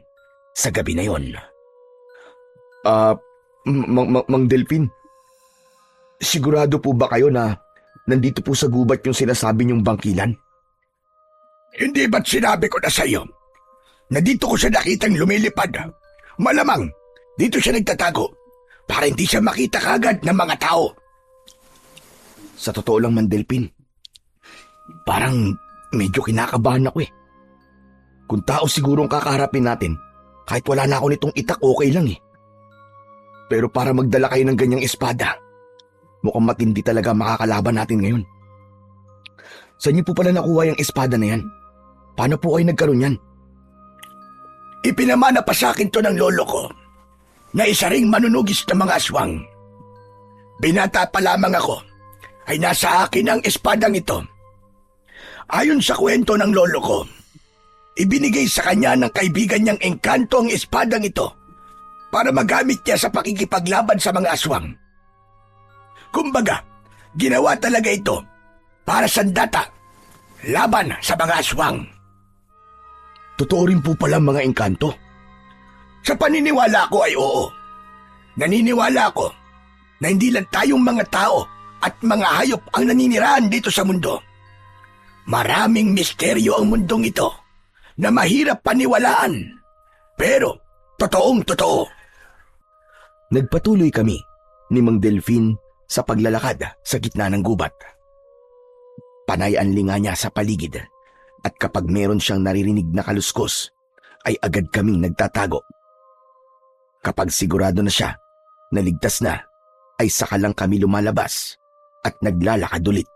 sa gabi na yon. Mang Delphin, sigurado po ba kayo na nandito po sa gubat yung sinasabi niyong bangkilan? Hindi ba't sinabi ko na sa iyo na dito ko siya nakitang lumilipad? Malamang dito siya nagtatago para hindi siya makita kagad ng mga tao. Sa totoo lang, Mang Delphin, parang medyo kinakabahan ako eh. Kung tao siguro ang kakaharapin natin, kahit wala na ako nitong itak, okay lang eh. Pero para magdala kayo ng ganyang espada, mukhang matindi talaga makakalaban natin ngayon. Saan niyo po pala nakuha yung espada na yan? Paano po kayo nagkaroon yan? Ipinamana pa sa akin to ng lolo ko na isa ring manunugis ng mga aswang. Binata pa lamang ako ay nasa akin ang espadang ito. Ayon sa kwento ng lolo ko, ibinigay sa kanya ng kaibigan niyang engkanto ang espadang ito para magamit niya sa pakikipaglaban sa mga aswang. Kumbaga, ginawa talaga ito para sandata laban sa mga aswang. Totoo rin po pala mga engkanto. Sa paniniwala ko ay oo. Naniniwala ako na hindi lang tayong mga tao at mga hayop ang naninirahan dito sa mundo. Maraming misteryo ang mundong ito na mahirap paniwalaan. Pero totoong totoo. Nagpatuloy kami ni Mang Delphin sa paglalakad sa gitna ng gubat. Panay ang linga niya sa paligid at kapag meron siyang naririnig na kaluskos, ay agad kaming nagtatago. Kapag sigurado na siya, naligtas na, ay saka lang kami lumalabas at naglalakad ulit.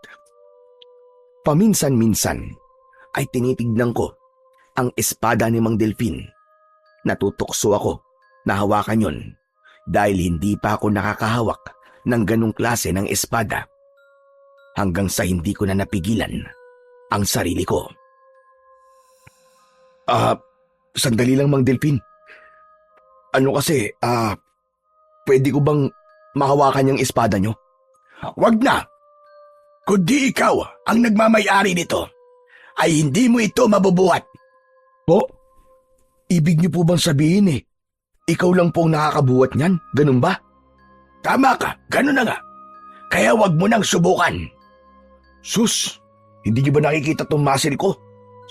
Paminsan-minsan ay tinitignan ko ang espada ni Mang Delphin. Natutokso ako na hawakan yon dahil hindi pa ako nakakahawak ng ganong klase ng espada hanggang sa hindi ko na napigilan ang sarili ko. Sandali lang, Mang Delphin. Ano kasi, pwede ko bang mahawakan yung espada nyo? Wag na! Kundi ikaw ang nagmamay-ari nito, ay hindi mo ito mabubuhat. Po? Ibig niyo po bang sabihin ikaw lang po ang nakakabuhat niyan? Ganun ba? Tama ka, ganun na nga. Kaya wag mo nang subukan. Sus, hindi niyo ba nakikita tong muscle ko?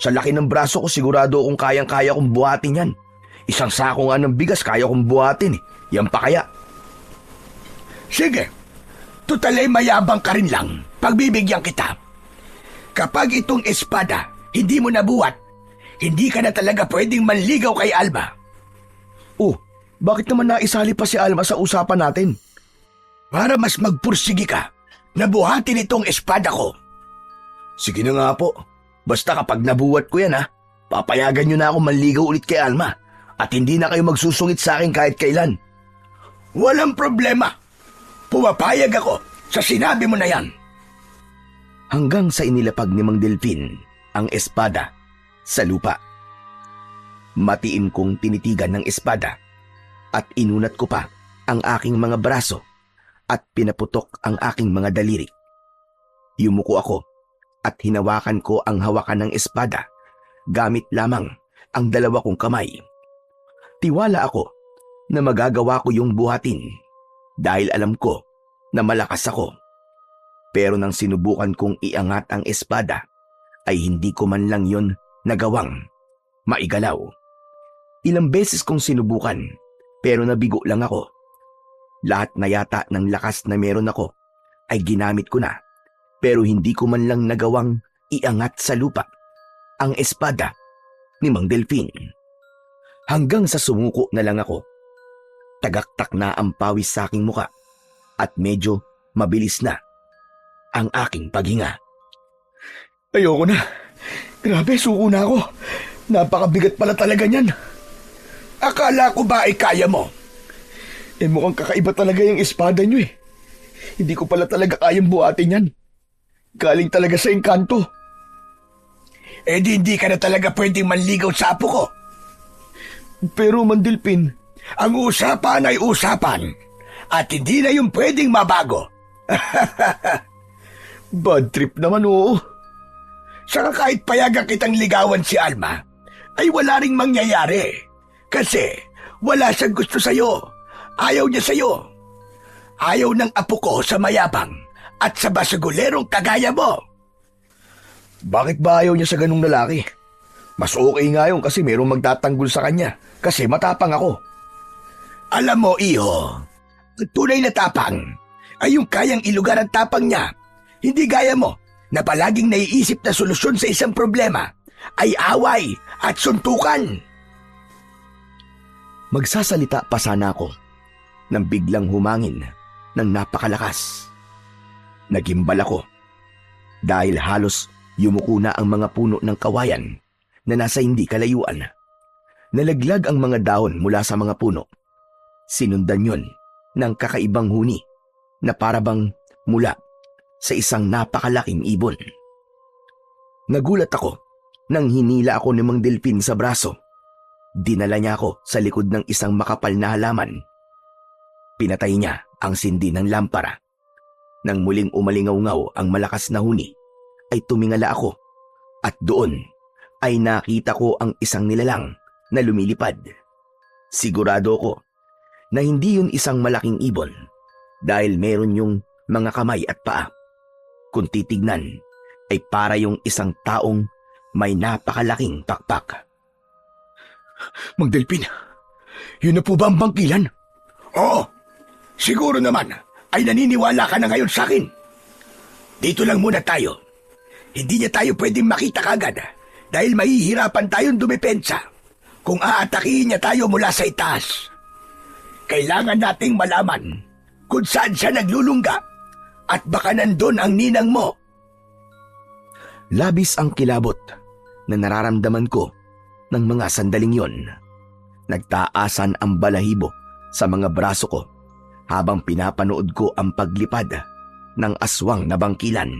Sa laki ng braso ko, sigurado akong kayang-kaya kong buhatin yan. Isang sako nga ng bigas, kaya kong buhatin. Yan pa kaya? Sige, tutalay mayabang ka rin lang. Pagbibigyan kita. Kapag itong espada hindi mo nabuhat, hindi ka na talaga pwedeng manligaw kay Alma. Oh, bakit naman naisali pa si Alma sa usapan natin? Para mas magpursigi ka, nabuhatin itong espada ko. Sige na nga po. Basta kapag nabuhat ko yan papayagan niyo na ako manligaw ulit kay Alma at hindi na kayo magsusungit sa akin kahit kailan. Walang problema. Pumapayag ako sa sinabi mo na yan. Hanggang sa inilapag ni Mang Delfin ang espada sa lupa. Matiin kong tinitigan ng espada at inunat ko pa ang aking mga braso at pinaputok ang aking mga daliri. Yumuko ako at hinawakan ko ang hawakan ng espada gamit lamang ang dalawa kong kamay. Tiwala ako na magagawa ko yung buhatin dahil alam ko na malakas ako. Pero nang sinubukan kong iangat ang espada, ay hindi ko man lang yon nagawang maigalaw. Ilang beses kong sinubukan, pero nabigo lang ako. Lahat na yata ng lakas na meron ako ay ginamit ko na, pero hindi ko man lang nagawang iangat sa lupa ang espada ni Mang Delfin. Hanggang sa sumuko na lang ako. Tagaktak na ang pawis sa aking muka at medyo mabilis na ang aking paghinga. Ayoko na. Grabe, suko na ako. Napakabigat pala talaga niyan. Akala ko ba ay kaya mo? Mukhang kakaiba talaga yung espada niyo Hindi ko pala talaga kayang buhatin yan. Galing talaga sa engkanto. Di hindi ka na talaga pwedeng manligaw sa apo ko. Pero Mang Delfin, ang usapan ay usapan at hindi na yung pwedeng mabago. bad trip naman oo. Saka kahit payagan kitang ligawan si Alma, ay wala ring mangyayari. Kasi wala siyang gusto sa'yo. Ayaw niya sa'yo. Ayaw ng apo ko sa mayabang at sa basagulerong kagaya mo. Bakit ba ayaw niya sa ganung lalaki? Mas okay nga yun kasi mayroong magtatanggol sa kanya kasi matapang ako. Alam mo, iho, ang tunay na tapang ay yung kayang ilugar ang tapang niya. Hindi gaya mo na palaging naiisip na solusyon sa isang problema ay away at suntukan. Magsasalita pa sana ako nang biglang humangin ng napakalakas. Nagimbal ako dahil halos yumuko na ang mga puno ng kawayan na nasa hindi kalayuan. Nalaglag ang mga dahon mula sa mga puno. Sinundan yun ng kakaibang huni na parabang mula sa isang napakalaking ibon. Nagulat ako nang hinila ako ni Mang Delfin sa braso. Dinala niya ako sa likod ng isang makapal na halaman. Pinatay niya ang sindi ng lampara. Nang muling umalingaw-ngaw ang malakas na huni, ay tumingala ako at doon ay nakita ko ang isang nilalang na lumilipad. Sigurado ko na hindi yun isang malaking ibon dahil meron yung mga kamay at paa. Kung titignan ay para yung isang taong may napakalaking pakpak. Mang Delfin, yun na po ba ang bangkilan? Oo, siguro naman ay naniniwala ka na ngayon sa akin. Dito lang muna tayo. Hindi niya tayo pwedeng makita kagad dahil mahihirapan tayong dumepensa kung aatakihin niya tayo mula sa itaas. Kailangan nating malaman kung saan siya naglulungga at baka nandun ang ninang mo. Labis ang kilabot na nararamdaman ko ng mga sandaling yon. Nagtaasan ang balahibo sa mga braso ko habang pinapanood ko ang paglipad ng aswang na bangkilan.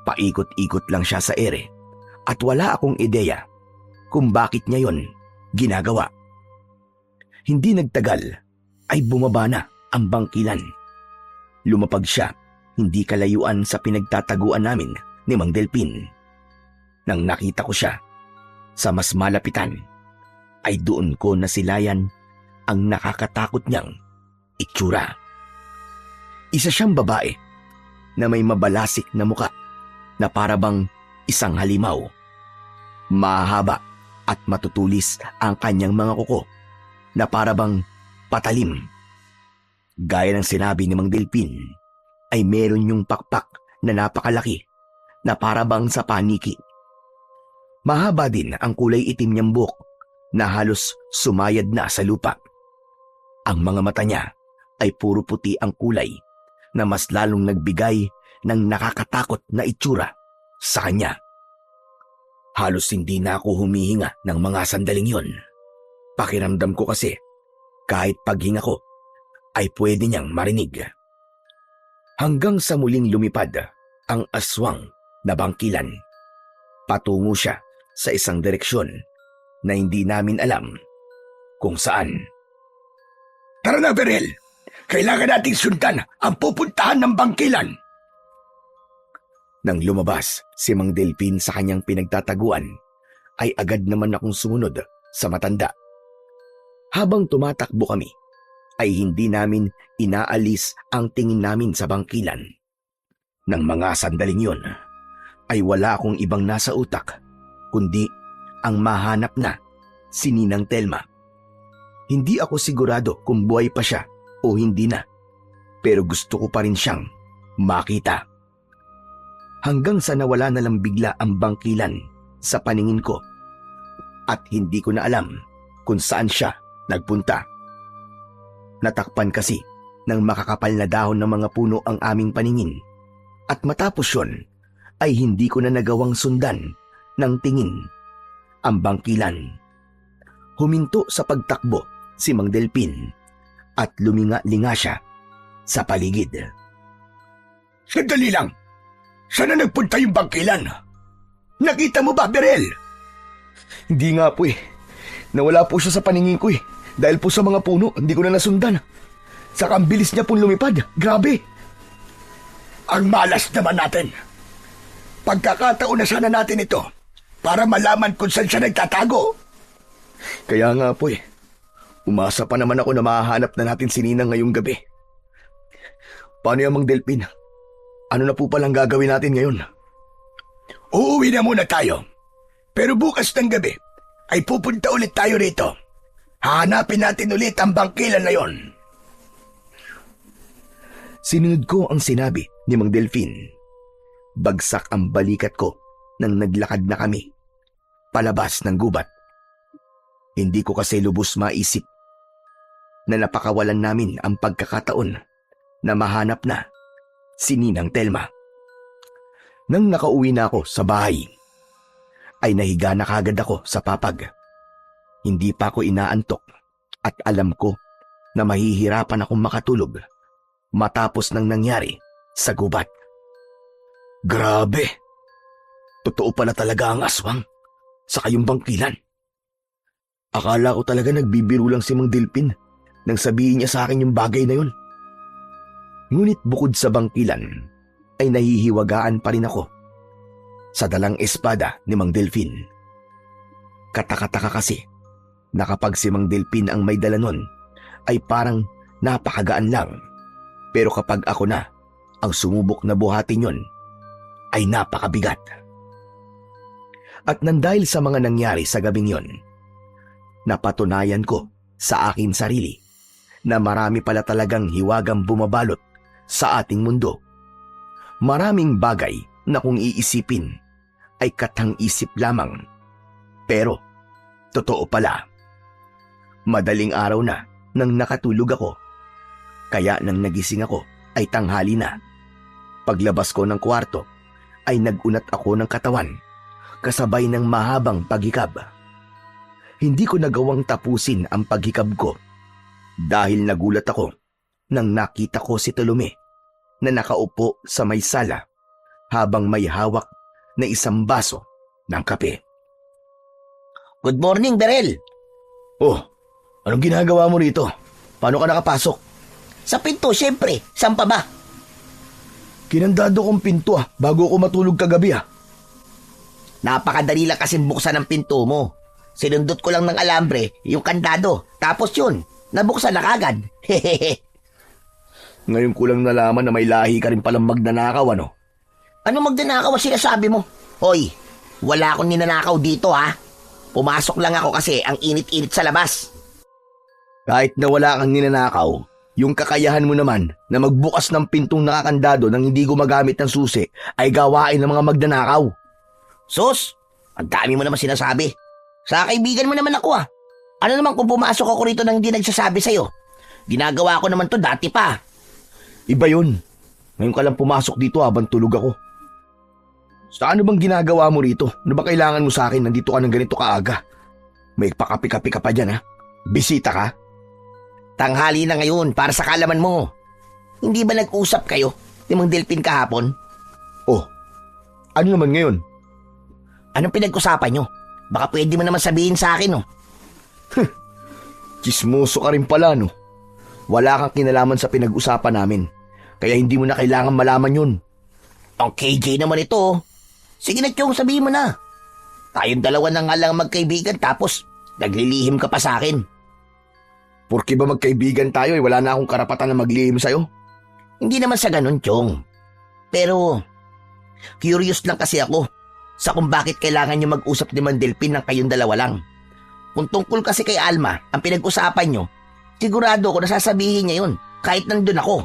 Paikot-ikot lang siya sa ere at wala akong ideya kung bakit niya yon ginagawa. Hindi nagtagal ay bumaba na ang bangkilan. Lumapag siya hindi kalayuan sa pinagtataguan namin ni Mang Delfin. Nang nakita ko siya sa mas malapitan, ay doon ko nasilayan ang nakakatakot niyang itsura. Isa siyang babae na may mabalasik na muka na parabang isang halimaw. Mahaba at matutulis ang kanyang mga kuko na parabang patalim. Gaya ng sinabi ni Mang Delpin, ay meron yung pakpak na napakalaki na parabang sa paniki. Mahaba din ang kulay itim niyang buhok na halos sumayad na sa lupa. Ang mga mata niya ay puro puti ang kulay na mas lalong nagbigay ng nakakatakot na itsura sa kanya. Halos hindi na ako humihinga ng mga sandaling yon. Pakiramdam ko kasi kahit paghinga ko ay pwede niyang marinig. Hanggang sa muling lumipad ang aswang na bangkilan. Patungo siya sa isang direksyon na hindi namin alam kung saan. Tara na, Berhel. Kailangan nating sundan ang pupuntahan ng bangkilan. Nang lumabas si Mang Delpin sa kanyang pinagtataguan, ay agad naman akong sumunod sa matanda. Habang tumatakbo kami, ay hindi namin inaalis ang tingin namin sa bangkilan. Nang mga sandaling yon, ay wala akong ibang nasa utak, kundi ang mahanap na si Ninang Telma. Hindi ako sigurado kung buhay pa siya o hindi na, pero gusto ko pa rin siyang makita. Hanggang sa nawala na lang bigla ang bangkilan sa paningin ko at hindi ko na alam kung saan siya nagpunta. Natakpan kasi ng makakapal na dahon ng mga puno ang aming paningin at matapos yon ay hindi ko na nagawang sundan ng tingin ang bangkilan. Huminto sa pagtakbo si Mang Delpin at luminga-linga siya sa paligid. Sandali lang. Saan na nagpunta yung bangkilan? Nakita mo ba, Berhel? Hindi nga po eh. Nawala po siya sa paningin ko eh. Dahil po sa mga puno, hindi ko na nasundan. Saka ang bilis niya pong lumipad. Grabe. Ang malas naman natin. Pagkakataon na sana natin ito para malaman kung saan siya nagtatago. Kaya nga po eh. Umasa pa naman ako na mahahanap na natin si Ninang ngayong gabi. Paano yung Mang Delpin? Ano na po palang gagawin natin ngayon? Uuwi na muna tayo. Pero bukas ng gabi ay pupunta ulit tayo rito. Hahanapin natin ulit ang bangkilan na yon. Sinunod ko ang sinabi ni Mang Delpin. Bagsak ang balikat ko nang naglakad na kami palabas ng gubat. Hindi ko kasi lubos maisip na napakawalan namin ang pagkakataon na mahanap na si Ninang Telma. Nang nakauwi na ako sa bahay, ay nahiga na kagad ako sa papag. Hindi pa ako inaantok at alam ko na mahihirapan akong makatulog matapos ng nangyari sa gubat. Grabe! Totoo pala talaga ang aswang sa kayong bangkilan. Akala ko talaga nagbibiro lang si Mang Delpin nang sabihin niya sa akin yung bagay na yun. Ngunit bukod sa bangkilan, ay nahihiwagaan pa rin ako sa dalang espada ni Mang Delpin. Kataka-taka kasi na kapag si Mang Delpin ang may dala nun, ay parang napakagaan lang. Pero kapag ako na ang sumubok na buhatin yun, ay napakabigat. At nandahil sa mga nangyari sa gabing yon, napatunayan ko sa akin sarili na marami pala talagang hiwagang bumabalot sa ating mundo. Maraming bagay na kung iisipin ay katang-isip lamang. Pero totoo pala. Madaling araw na nang nakatulog ako. Kaya nang nagising ako ay tanghali na. Paglabas ko ng kwarto ay nagunat ako ng katawan kasabay ng mahabang paghikab. Hindi ko nagawang tapusin ang paghikab ko dahil nagulat ako nang nakita ko si Tolome na nakaupo sa may sala habang may hawak na isang baso ng kape. Good morning, Berhel. Oh, anong ginagawa mo rito? Paano ka nakapasok? Sa pinto, syempre. Saan pa ba? Kinandado kong pinto bago ako matulog kagabi Napakadali lang kasi buksan ang pinto mo. Sinundot ko lang ng alambre yung kandado. Tapos yun, nabuksan na kagad. Hehehe. Ngayon ko lang nalaman na may lahi ka rin palang magnanakaw, ano? Ano magnanakaw ang sinasabi mo? Hoy, wala akong ninanakaw dito ha. Pumasok lang ako kasi ang init-init sa labas. Kahit na wala kang ninanakaw, yung kakayahan mo naman na magbukas ng pintong nakakandado nang hindi gumagamit ng susi ay gawain ng mga magnanakaw. Sus, ang dami mo naman sinasabi. Sa kaibigan mo naman ako ah. Ano naman kung pumasok ako rito nang hindi nagsasabi sa'yo? Ginagawa ko naman to dati pa. Iba yun. Ngayon ka lang pumasok dito habang tulog ako. Sa ano bang ginagawa mo rito? Ano ba kailangan mo sa akin? Nandito ka ng ganito kaaga. May pakapi-kapi ka pa dyan ha? Bisita ka? Tanghali na ngayon para sa kalaman mo. Hindi ba nag-usap kayo ni Mang Delpin kahapon? Oh, ano naman ngayon? Anong pinag-usapan nyo? Baka pwede mo naman sabihin sa akin, no? Chismoso ka rin pala, no? Wala kang kinalaman sa pinag-usapan namin. Kaya hindi mo na kailangan malaman yun. Ang KJ naman ito, oh. Sige na, Chong, sabihin mo na. Tayong dalawa na nga lang magkaibigan tapos naglilihim ka pa sa akin. Porke ba magkaibigan tayo wala na akong karapatan na maglihim sa'yo? Hindi naman sa ganun, Chong. Pero, curious lang kasi ako sa kung bakit kailangan nyo mag-usap ni Mang Delpin ng kayong dalawa lang. Kung tungkol kasi kay Alma ang pinag-usapan nyo, sigurado ako na sasabihin niya yun kahit nandun ako.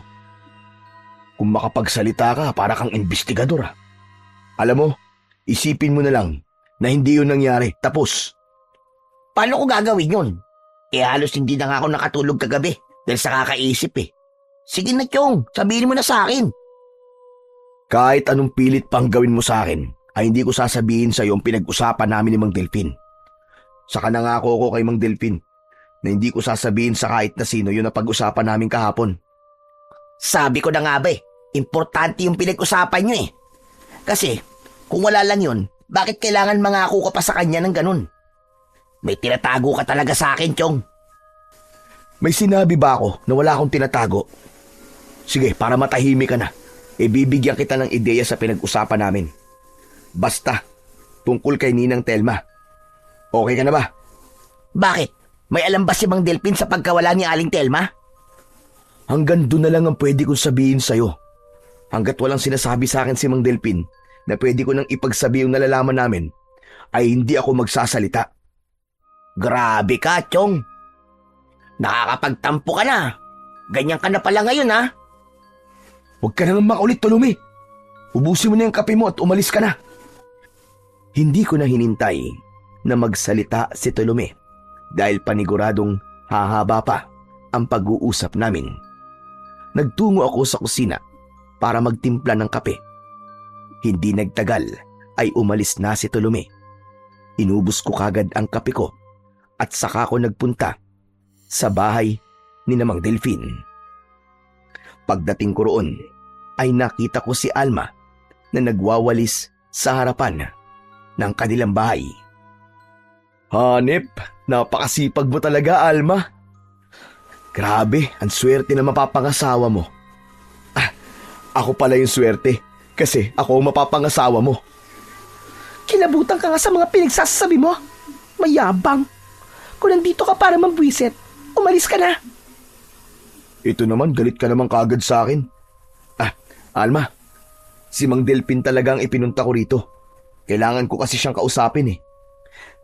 Kung makapagsalita ka, para kang investigador ha. Alam mo, isipin mo na lang na hindi yun nangyari. Tapos. Paano ko gagawin yun? Halos hindi na nga ako nakatulog kagabi dahil sa kakaisip eh. Sige na, Chong, sabihin mo na sa akin. Kahit anong pilit pang gawin mo sa akin, ay hindi ko sasabihin sa iyo ang pinag-usapan namin ni Mang Delpin. Saka nangako ko kay Mang Delpin na hindi ko sasabihin sa kahit na sino yun na pag-usapan namin kahapon. Sabi ko na nga ba importante yung pinag-usapan nyo eh. Kasi kung wala lang yun, bakit kailangan mangako ka pa sa kanya ng ganun? May tinatago ka talaga sa akin, Chong. May sinabi ba ako na wala akong tinatago? Sige, para matahimik ka na, bibigyan kita ng ideya sa pinag-usapan namin. Basta, tungkol kay Ninang Telma. Okay ka na ba? Bakit? May alam ba si Mang Delpin sa pagkawala ni Aling Telma? Hanggang doon na lang ang pwede kong sabihin sa'yo. Hanggat walang sinasabi sa akin si Mang Delpin na pwede ko nang ipagsabi yung nalalaman namin, ay hindi ako magsasalita. Grabe ka, Chong. Nakakapagtampo ka na. Ganyan ka na pala ngayon, ha? Huwag ka nang makulit, Tulumi. Ubusin mo na yung kape mo at umalis ka na. Hindi ko na hinintay na magsalita si Tulumi dahil paniguradong hahaba pa ang pag-uusap namin. Nagtungo ako sa kusina para magtimpla ng kape. Hindi nagtagal ay umalis na si Tulumi. Inubos ko kagad ang kape ko at saka ko nagpunta sa bahay ni Mang Delpin. Pagdating ko roon ay nakita ko si Alma na nagwawalis sa harapan ng kanilang bahay. Hanep, napakasipag mo talaga, Alma. Grabe, ang swerte na mapapangasawa mo. Ako pala yung swerte kasi ako ang mapapangasawa mo. Kilabutan ka nga sa mga pinagsasabi mo. Mayabang. Kung nandito ka para mambwisit, umalis ka na. Ito naman, galit ka naman kagad sa akin. Alma, si Mang Delpin talaga ang ipinunta ko rito. Kailangan ko kasi siyang kausapin eh.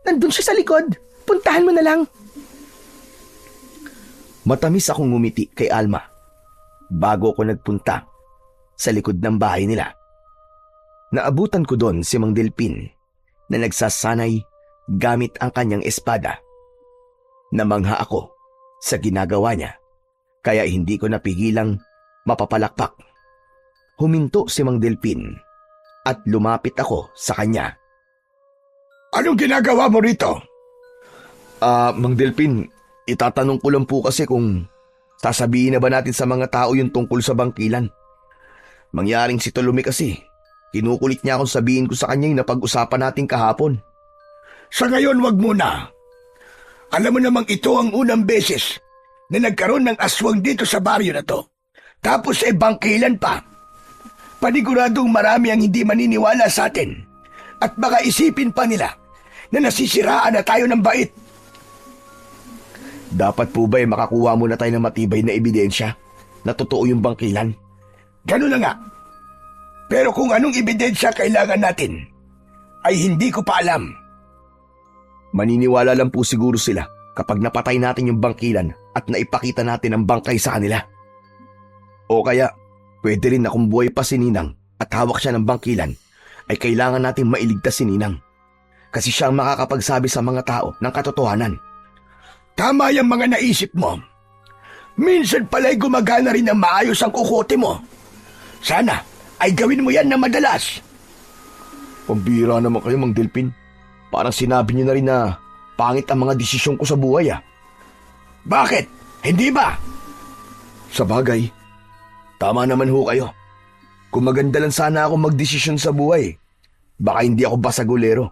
Nandun siya sa likod. Puntahan mo na lang. Matamis akong ngumiti kay Alma bago ako nagpunta sa likod ng bahay nila. Naabutan ko doon si Mang Delpin na nagsasanay gamit ang kanyang espada. Namangha ako sa ginagawa niya kaya hindi ko napigilang mapapalakpak. Huminto si Mang Delpin at lumapit ako sa kanya. Anong ginagawa mo rito? Mang Delpin, itatanong ko lang po kasi kung sasabihin na ba natin sa mga tao yung tungkol sa bangkilan. Mangyaring si Tulumi kasi, kinukulit niya akong sabihin ko sa kanya yung napag-usapan natin kahapon. Sa ngayon, wag muna. Alam mo namang ito ang unang beses na nagkaroon ng aswang dito sa baryo na to. Tapos bangkilan pa. Paniguradong marami ang hindi maniniwala sa atin. At baka isipin pa nila na nasisiraan na tayo ng bait. Dapat po ba makakuha muna tayo ng matibay na ebidensya na totoo yung bangkilan? Ganun na nga. Pero kung anong ebidensya kailangan natin, ay hindi ko pa alam. Maniniwala lang po siguro sila kapag napatay natin yung bangkilan at naipakita natin ang bangkay sa kanila. O kaya, pwede rin na kung buhay pa si Ninang at hawak siya ng bangkilan, ay kailangan natin mailigtas si Ninang. Kasi siya ang makakapagsabi sa mga tao ng katotohanan. Tama yung mga naisip mo. Minsan pala'y gumagana rin ng maayos ang kukote mo. Sana ay gawin mo yan na madalas. Pambira naman kayo, Mang Delpin. Parang sinabi niyo na rin na pangit ang mga desisyon ko sa buhay, ah. Bakit? Hindi ba? Sa bagay, tama naman ho kayo. Kung maganda lang sana ako magdesisyon sa buhay, baka hindi ako basagulero.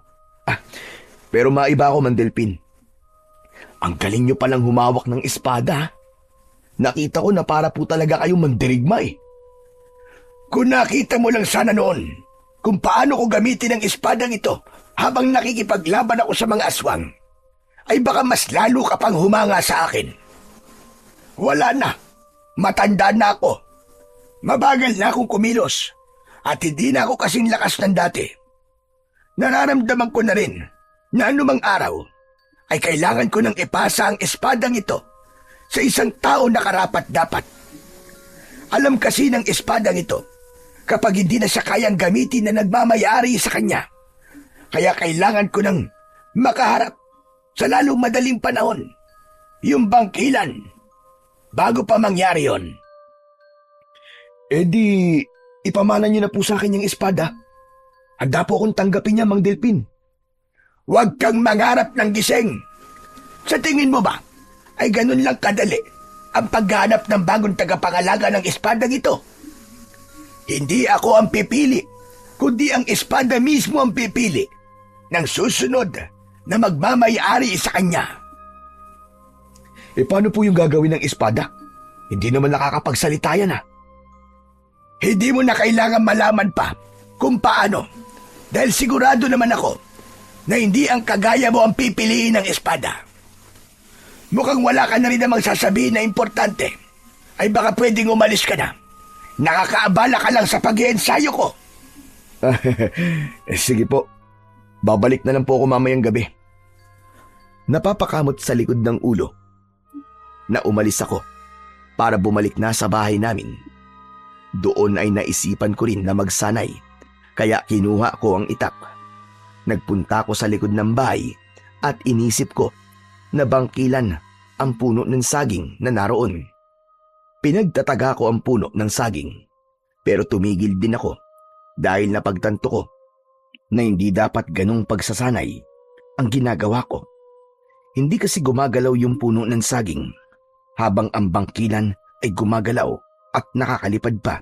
Pero maiba ako, Mang Delpin. Ang galing nyo palang humawak ng espada. Nakita ko na para po talaga kayong mandirigma eh. Kung nakita mo lang sana noon kung paano ko gamitin ang espadang ito habang nakikipaglaban ako sa mga aswang, ay baka mas lalo ka pang humanga sa akin. Wala na. Matanda na ako. Mabagal na akong kumilos at hindi na ako kasing lakas ng dati. Nararamdaman ko na rin na anumang araw ay kailangan ko nang ipasa ang espadang ito sa isang tao na karapat-dapat. Alam kasi ng espadang ito kapag hindi na siya kayang gamitin na nagmamayari sa kanya. Kaya kailangan ko nang makaharap sa lalong madaling panahon yung bangkilan bago pa mangyari yon. Eh di, ipamana niyo na po sa akin yung espada. Handa po akong tanggapin niya, Mang Delpin. Huwag kang mangarap ng gising. Sa tingin mo ba, ay ganun lang kadali ang paghanap ng bagong tagapangalaga ng espadang ito? Hindi ako ang pipili, kundi ang espada mismo ang pipili ng susunod na magmamayari sa kanya. Eh paano po yung gagawin ng espada? Hindi naman nakakapagsalita yan, ah. Hindi mo na kailangan malaman pa kung paano, dahil sigurado naman ako na hindi ang kagaya mo ang pipiliin ng espada. Mukhang wala ka na rin namang sasabihin na importante, ay baka pwedeng umalis ka na. Nakakaabala ka lang sa pag-iensayo ko. Sige po, babalik na lang po ako mamayang gabi. Napapakamot sa likod ng ulo na umalis ako para bumalik na sa bahay namin. Doon ay naisipan ko rin na magsanay, kaya kinuha ko ang itak. Nagpunta ko sa likod ng bahay at inisip ko na bangkilan ang puno ng saging na naroon. Pinagtataga ko ang puno ng saging, pero tumigil din ako dahil napagtanto ko na hindi dapat ganong pagsasanay ang ginagawa ko. Hindi kasi gumagalaw yung puno ng saging habang ang bangkilan ay gumagalaw at nakakalipad pa.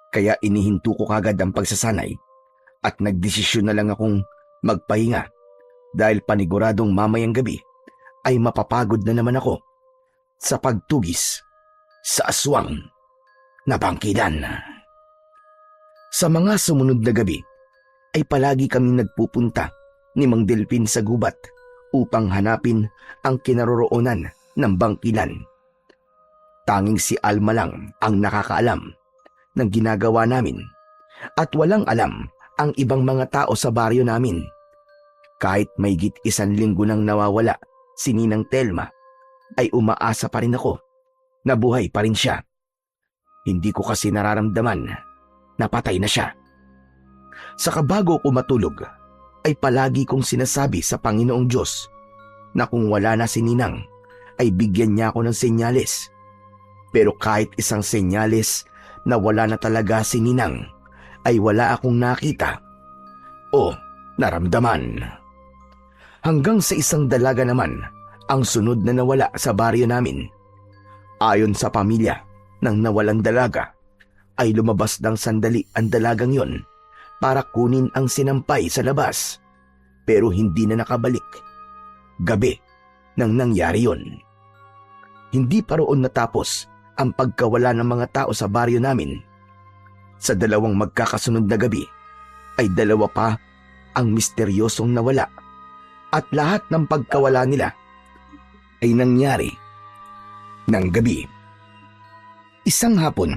Kaya inihinto ko kagad ang pagsasanay at nagdesisyon na lang akong magpahinga dahil paniguradong mamayang gabi ay mapapagod na naman ako sa pagtugis sa aswang na bangkilan. Sa mga sumunod na gabi ay palagi kaming nagpupunta ni Mang Delpin sa gubat upang hanapin ang kinaroroonan ng bangkilan. Tanging si Alma lang ang nakakaalam ng ginagawa namin at walang alam ang ibang mga tao sa baryo namin. Kahit maygit 1 linggo nang nawawala si Ninang Telma, ay umaasa pa rin ako na buhay pa rin siya. Hindi ko kasi nararamdaman na patay na siya. Saka bago ko matulog, ay palagi kong sinasabi sa Panginoong Diyos na kung wala na si Ninang, ay bigyan niya ako ng senyales. Pero kahit isang senyales na wala na talaga si Ninang, ay wala akong nakita o naramdaman. Hanggang sa isang dalaga naman ang sunod na nawala sa baryo namin. Ayon sa pamilya ng nawalang dalaga, ay lumabas ng sandali ang dalagang yon para kunin ang sinampay sa labas, pero hindi na nakabalik. Gabi nang nangyari yon. Hindi pa roon natapos ang pagkawala ng mga tao sa baryo namin. Sa 2 magkakasunod na gabi, ay 2 pa ang misteryosong nawala At lahat ng pagkawala nila ay nangyari ng gabi. Isang hapon,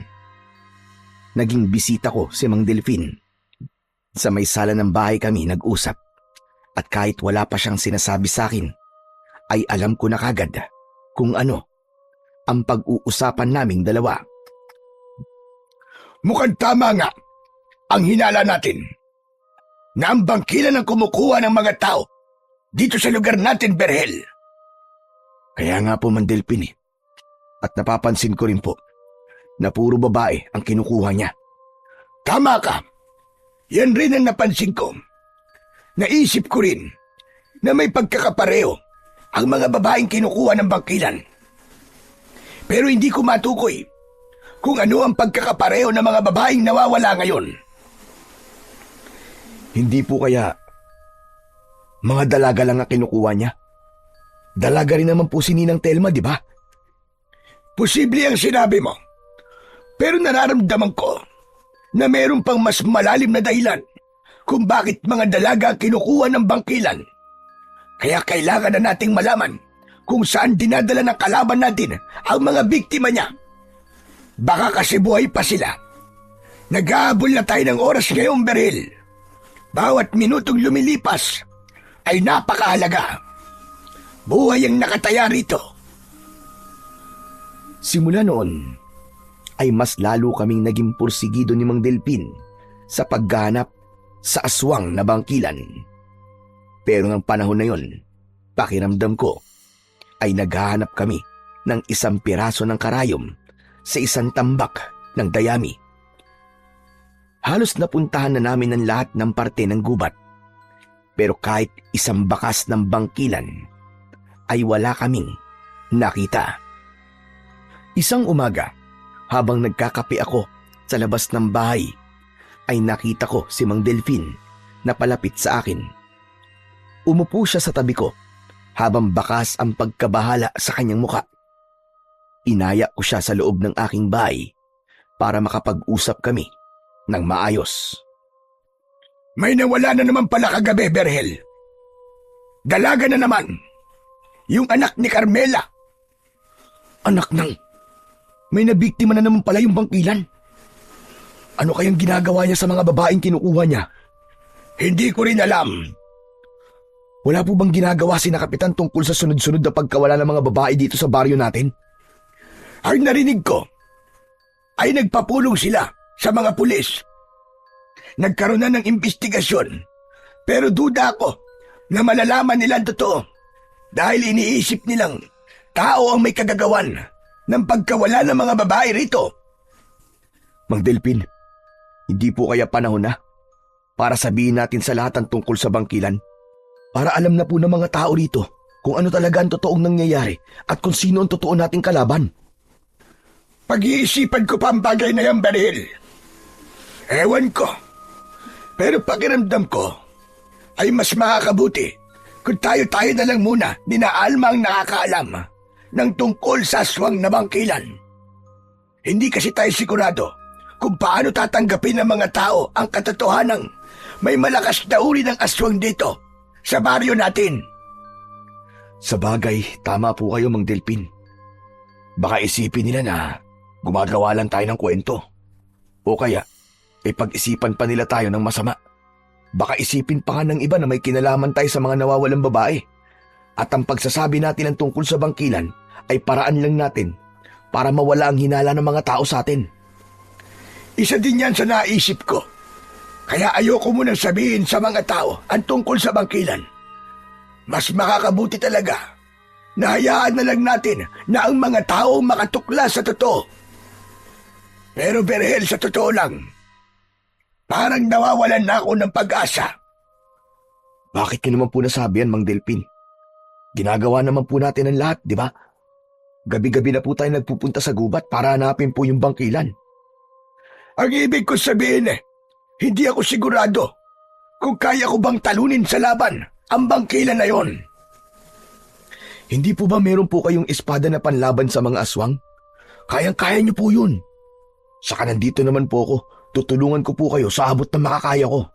naging bisita ko si Mang Delfin. Sa may sala ng bahay kami nag-usap at kahit wala pa siyang sinasabi sa akin, ay alam ko na kagad kung ano ang pag-uusapan naming dalawa. Mukhang tama nga ang hinala natin na ang bangkilan ang kumukuha ng mga tao dito sa lugar natin, Berhel. Kaya nga po, Mang Delphin, at napapansin ko rin po na puro babae ang kinukuha niya. Tama ka. Yan rin ang napansin ko. Naisip ko rin na may pagkakapareho ang mga babaeng kinukuha ng bangkilan. Pero hindi ko matukoy kung ano ang pagkakapareho ng mga babaeng nawawala ngayon. Hindi po kaya mga dalaga lang ang kinukuha niya? Dalaga rin naman po si Ninang Telma, di ba? Posible ang sinabi mo. Pero nararamdaman ko na mayroon pang mas malalim na dahilan kung bakit mga dalaga ang kinukuha ng bangkilan. Kaya kailangan na nating malaman kung saan dinadala ng kalaban natin ang mga biktima niya. Baka kasi buhay pa sila. Nag-aabol na tayo ng oras ngayong Berhel. Bawat minutong lumilipas ay napakahalaga. Buhay ang nakataya rito. Simula noon, ay mas lalo kaming naging pursigido ni Mang Delphin sa pagganap sa aswang na bangkilan. Pero ng panahon na yon, pakiramdam ko ay naghahanap kami ng isang piraso ng karayom sa isang tambak ng dayami. Halos napuntahan na namin ang lahat ng parte ng gubat. Pero kahit isang bakas ng bangkilan ay wala kaming nakita. Isang umaga, habang nagkakape ako sa labas ng bahay, ay nakita ko si Mang Delphin na palapit sa akin. Umupo siya sa tabi ko habang bakas ang pagkabahala sa kanyang muka. Inaya ko siya sa loob ng aking bahay para makapag-usap kami ng maayos. May nawala na naman pala kagabi, Berhel. Dalaga na naman. Yung anak ni Carmela. Anak ng... May nabiktima na naman pala yung bangkilan. Ano kayang ginagawa niya sa mga babaeng kinukuha niya? Hindi ko rin alam. Wala po bang ginagawa si na Kapitan tungkol sa sunod-sunod na pagkawala ng mga babae dito sa baryo natin? Ang narinig ko ay nagpapulong sila sa mga pulis. Nagkaroon na ng investigasyon, pero duda ako na malalaman nila ang totoo dahil iniisip nilang tao ang may kagagawan ng pagkawala ng mga babae rito. Mang Delphin, hindi po kaya panahon na para sabihin natin sa lahat ang tungkol sa bangkilan? Para alam na po ng mga tao rito kung ano talaga ang totoong nangyayari at kung sino ang totoo nating kalaban. Pag-iisipan ko pa ang bagay na yan, Berhel. Ewan ko. Pero pakiramdam ko ay mas makakabuti kung tayo-tayo na lang muna ni na Alma ang nakakaalam ng tungkol sa aswang na bangkilan. Hindi kasi tayo sigurado kung paano tatanggapin ng mga tao ang katotohanang may malakas na uri ng aswang dito sa baryo natin. Sa bagay, tama po kayo, Mang Delphin. Baka isipin nila na gumagawa lang tayo ng kwento. O kaya, pag-isipan pa nila tayo ng masama. Baka isipin pa nga ng iba na may kinalaman tayo sa mga nawawalang babae. At ang pagsasabi natin ng tungkol sa bangkilan ay paraan lang natin para mawala ang hinala ng mga tao sa atin. Isa din yan sa naisip ko. Kaya ayoko munang sabihin sa mga tao ang tungkol sa bangkilan. Mas makakabuti talaga na hayaan na lang natin na ang mga tao makatuklas sa totoo. Pero Berhel, sa totoo lang, parang nawawalan na ako ng pag-asa. Bakit niyo naman po nasabi yan, Mang Delphin? Ginagawa naman po natin ang lahat, di ba? Gabi-gabi na po tayo nagpupunta sa gubat para hanapin po yung bangkilan. Ang ibig ko sabihin hindi ako sigurado kung kaya ko bang talunin sa laban ang bangkilan na yon. Hindi po ba meron po kayong espada na panlaban sa mga aswang? Kayang-kaya niyo po yun. Saka nandito naman po ako, tutulungan ko po kayo sa abot na makakaya ko.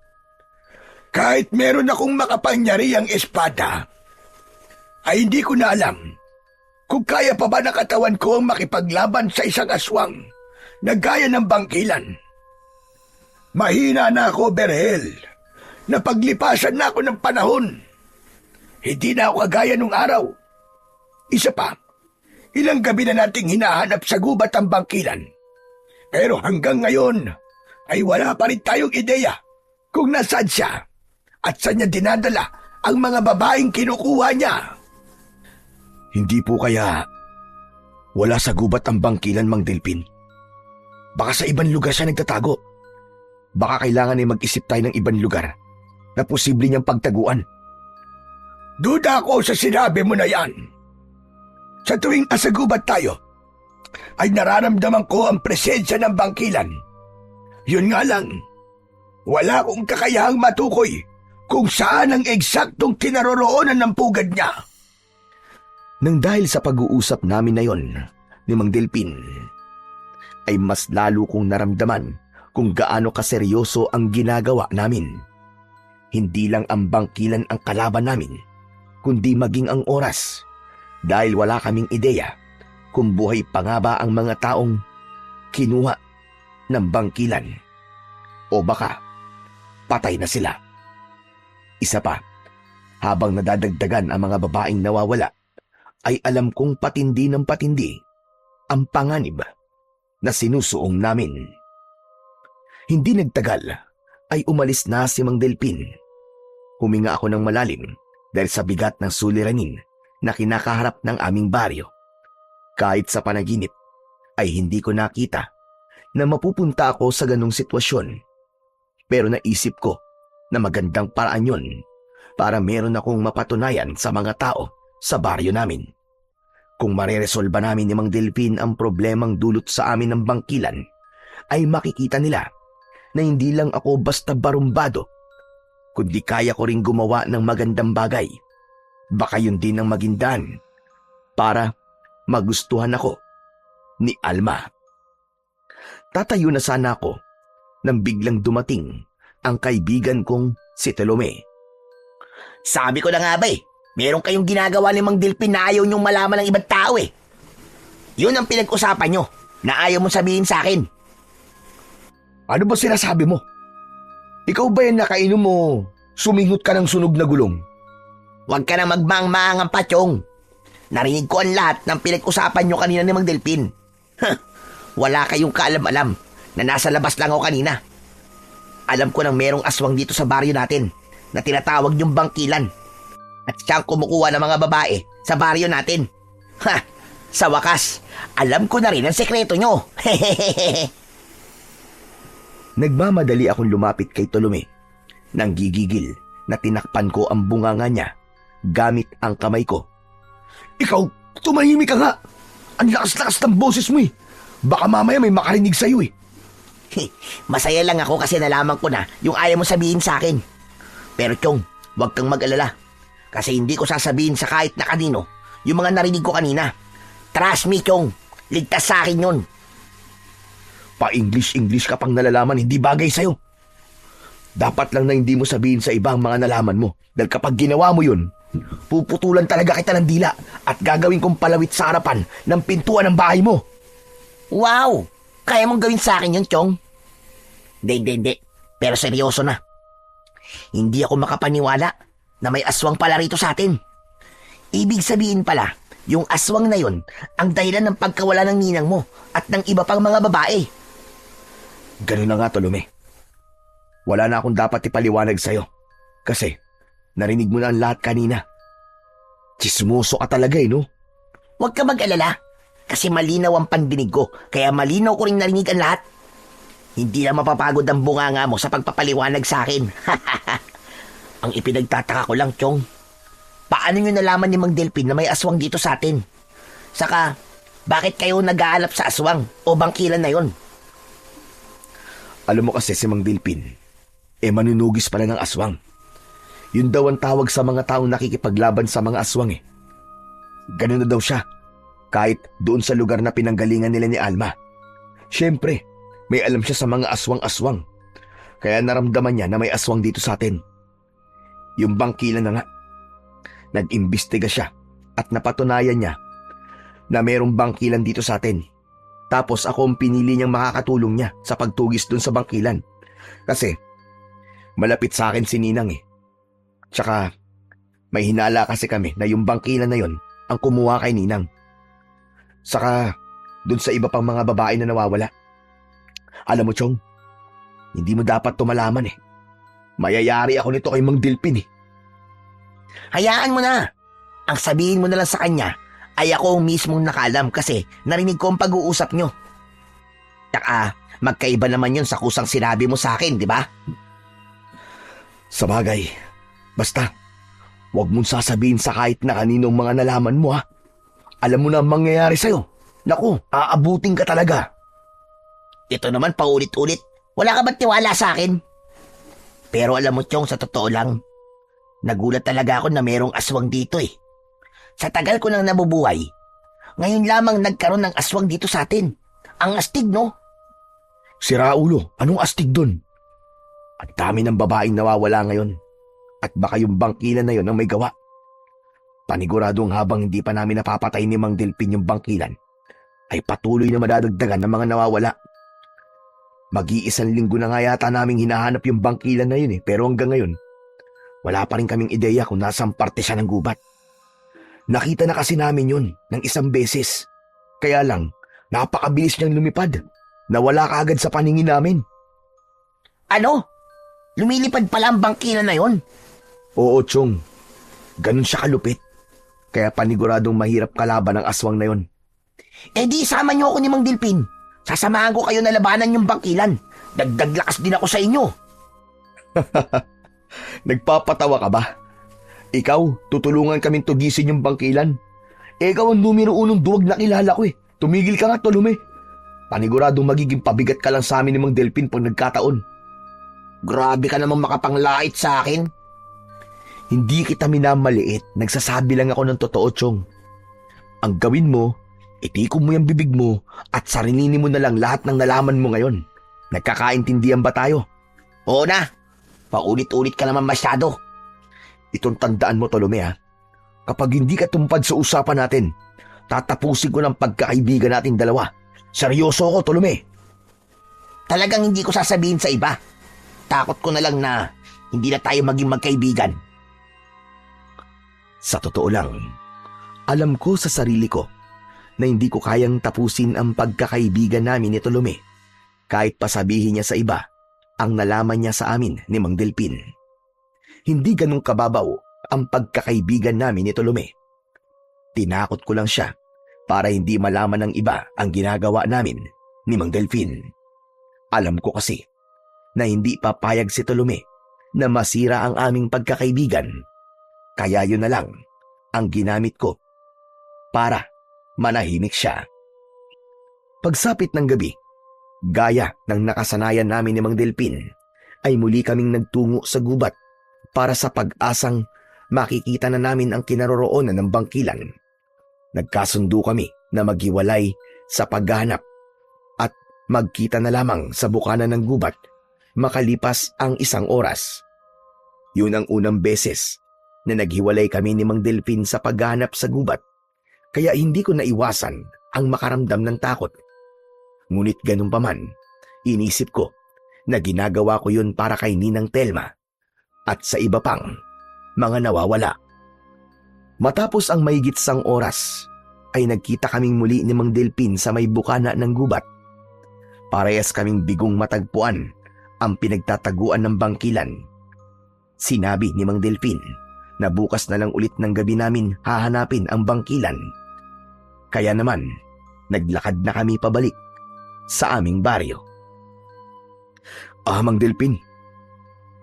Kahit meron akong makapangyarihang espada, ay hindi ko na alam kung kaya pa ba ng katawan ko ang makipaglaban sa isang aswang na gaya ng bangkilan. Mahina na ako, Berhel. Napaglipasan na ako ng panahon. Hindi na ako kagaya nung araw. Isa pa, ilang gabi na nating hinahanap sa gubat ang bangkilan. Pero hanggang ngayon ay wala pa rin tayong ideya kung nasaan siya at saan niya dinadala ang mga babaeng kinukuha niya. Hindi po kaya wala sa gubat ang bangkilan, Mang Delpin? Baka sa ibang lugar siya nagtatago. Baka kailangan ay mag-isip tayo ng ibang lugar na posible niyang pagtaguan. Duda ako sa sinabi mo na yan. Sa tuwing asa gubat tayo, ay nararamdaman ko ang presensya ng bangkilan. Yun nga lang, wala akong kakayahang matukoy kung saan ang eksaktong kinaroroonan ng pugad niya. Nang dahil sa pag-uusap namin na yon ni Mang Delpin, ay mas lalo kong naramdaman kung gaano kaseryoso ang ginagawa namin. Hindi lang ang bangkilan ang kalaban namin, kundi maging ang oras, dahil wala kaming ideya kung buhay pa nga ba ang mga taong kinuha ng bangkilan o baka patay na sila. Isa pa, habang nadadagdagan ang mga babaeng nawawala, ay alam kong patindi ng patindi ang panganib na sinusuong namin. Hindi nagtagal ay umalis na si Mang Delpin. Huminga ako ng malalim dahil sa bigat ng suliranin na kinakaharap ng aming baryo. Kahit sa panaginip ay hindi ko nakita na mapupunta ako sa ganong sitwasyon. Pero naisip ko na magandang paraan yun para meron akong mapatunayan sa mga tao sa baryo namin. Kung mareresolba namin ni Mang Delpin ang problemang dulot sa amin ng bangkilan, ay makikita nila na hindi lang ako basta barumbado, kundi kaya ko ring gumawa ng magandang bagay. Baka yun din ang magindan para magustuhan ako ni Alma. Tatayo na sana ako nang biglang dumating ang kaibigan kong si Tolome. Sabi ko na nga ba meron kayong ginagawa ni Mang Delpin na ayaw niyong malaman ng ibang tao Yun ang pinag-usapan niyo na ayaw mong sabihin sa akin. Ano ba sinasabi mo? Ikaw ba yan nakainom mo suminghot ka ng sunog na gulong? Huwag ka na magmang-maangang patyong. Narinig ko ang lahat ng pinag-usapan niyo kanina ni Mang Delpin. Wala kayong kaalam-alam na nasa labas lang ako kanina. Alam ko nang merong aswang dito sa baryo natin na tinatawag niyong bangkilan. At siyang kumukuha ng mga babae sa baryo natin. Sa wakas, alam ko na rin ang sekreto nyo. Nagmamadali akong lumapit kay Tolome. Nang gigigil na tinakpan ko ang bunganga niya gamit ang kamay ko. Ikaw, tumahimik ka nga. Ang lakas-lakas ng boses mo Baka mamaya may makarinig sa'yo Masaya lang ako kasi nalaman ko na yung ayaw mo sabihin sa akin. Pero Chong, huwag kang mag-alala. Kasi hindi ko sasabihin sa kahit na kanino yung mga narinig ko kanina. Trust me, Chong. Ligtas sa akin yun. Pa-English ka pang nalalaman, hindi bagay sa'yo. Dapat lang na hindi mo sabihin sa iba ang mga nalaman mo. Dahil kapag ginawa mo yun, puputulan talaga kita ng dila at gagawin kong palawit sa harapan ng pintuan ng bahay mo. Wow! Kaya mong gawin sa akin yun, Chong? Hindi. Pero seryoso na. Hindi ako makapaniwala na may aswang pala rito sa atin. Ibig sabihin pala, yung aswang na yun ang dahilan ng pagkawala ng ninang mo at ng iba pang mga babae. Ganun na nga, Tolome. Wala na akong dapat ipaliwanag sa'yo. Kasi, narinig mo na ang lahat kanina. Chismoso ka talaga no? Huwag ka mag-alala. Kasi malinaw ang pandinig ko, kaya malinaw ko rin narinig ang lahat. Hindi na mapapagod ang bunganga mo sa pagpapaliwanag sa akin. Ang ipinagtataka ko lang, Chong. Paano nyo nalaman ni Mang Delpin na may aswang dito sa atin? Saka, bakit kayo nag-aalap sa aswang o bangkilan na yon? Alam mo kasi si Mang Delpin, manunugis pala ng aswang. Yun daw ang tawag sa mga taong nakikipaglaban sa mga aswang Ganun na daw siya, kahit doon sa lugar na pinanggalingan nila ni Alma. Siyempre, may alam siya sa mga aswang-aswang. Kaya naramdaman niya na may aswang dito sa atin. Yung bangkilan na nga. Nag-imbestiga siya at napatunayan niya na merong bangkilan dito sa atin. Tapos ako ang pinili niyang makakatulong niya sa pagtugis dun sa bangkilan. Kasi malapit sa akin si Ninang eh. Tsaka may hinala kasi kami na yung bangkilan na yon ang kumuha kay Ninang. Saka dun sa iba pang mga babae na nawawala. Alam mo, Chong, hindi mo dapat tumalaman eh. Mayayari ako nito kay Mang Delpin eh. Hayaan mo na. Ang sabihin mo na lang sa kanya ay ako ang mismong nakaalam kasi narinig ko ang pag-uusap nyo. Tsaka, magkaiba naman yun sa kusang sinabi mo sa akin, di ba? Sabagay, basta, huwag mong sasabihin sa kahit na kaninong mga nalaman mo ha. Alam mo na ang mangyayari sa'yo. Naku, aabutin ka talaga. Ito naman paulit-ulit. Wala ka ba't tiwala sa akin? Pero alam mo, Chong, sa totoo lang, nagulat talaga ako na merong aswang dito eh. Sa tagal ko nang nabubuhay, ngayon lamang nagkaroon ng aswang dito sa atin. Ang astig, no? Sira ulo, anong astig dun? Ang dami ng babaeng nawawala ngayon. At baka yung bangkilan na yon ang may gawa. Paniguradong habang hindi pa namin napapatay ni Mang Delpin yung bangkilan, ay patuloy na madadagdagan ng mga nawawala. Mag-iisang linggo na nga yata naming hinahanap yung bangkilan na yun eh, pero hanggang ngayon, wala pa rin kaming ideya kung nasang parte siya ng gubat. Nakita na kasi namin yun ng isang beses. Kaya lang, napakabilis niyang lumipad. Nawala kaagad sa paningin namin. Ano? Lumilipad pala ang bangkilan na yon? Oo, Chong. Ganun siya kalupit. Kaya paniguradong mahirap kalaban ang aswang na yon. Eh di sama niyo ako ni Mang Delpin. Sasamahan ko kayo na labanan yung bangkilan. Dagdag lakas din ako sa inyo. Nagpapatawa ka ba? Ikaw, tutulungan kaming tugisin yung bangkilan. Ikaw ang numero unong duwag na kilala ko eh. Tumigil ka nga, Tolome. Paniguradong magiging pabigat ka lang sa amin ni Mang Delpin pag nagkataon. Grabe ka namang makapanglait sa akin. Hindi kita minamaliit. Nagsasabi lang ako ng totoo, Chong. Ang gawin mo, itikom mo yung bibig mo at sarininin mo na lang lahat ng nalaman mo ngayon. Nagkakaintindihan ba tayo? Oo na. Paulit-ulit ka naman masyado. Itong tandaan mo, Tolome ha. Kapag hindi ka tumpad sa usapan natin, tatapusin ko ng pagkakaibigan natin dalawa. Seryoso ako, Tolome. Talagang hindi ko sasabihin sa iba. Takot ko na lang na hindi na tayo maging magkaibigan. Sa totoo lang, alam ko sa sarili ko na hindi ko kayang tapusin ang pagkakaibigan namin ni Tolome kahit pasabihin niya sa iba ang nalaman niya sa amin ni Mang Delpin. Hindi ganun kababaw ang pagkakaibigan namin ni Tolome. Tinakot ko lang siya para hindi malaman ng iba ang ginagawa namin ni Mang Delpin. Alam ko kasi na hindi papayag si Tolome na masira ang aming pagkakaibigan. Kaya yun na lang ang ginamit ko para manahimik siya. Pagsapit ng gabi, gaya ng nakasanayan namin ni Mang Delpin, ay muli kaming nagtungo sa gubat para sa pag-asang makikita na namin ang kinaroroonan ng bangkilan. Nagkasundo kami na maghiwalay sa paghahanap at magkita na lamang sa bukana ng gubat makalipas ang 1 oras. Yun ang unang beses na naghiwalay kami ni Mang Delpin sa paghahanap sa gubat, kaya hindi ko naiwasan ang makaramdam ng takot. Ngunit ganun pa man, inisip ko na ginagawa ko yun para kay Ninang Telma at sa iba pang mga nawawala. Matapos ang mahigit 1 oras, ay nagkita kaming muli ni Mang Delpin sa may bukana ng gubat. Parehas kaming bigong matagpuan ang pinagtataguan ng bangkilan. Sinabi ni Mang Delpin na bukas na lang ulit ng gabi namin hahanapin ang bangkilan. Kaya naman, naglakad na kami pabalik sa aming baryo. Mang Delpin,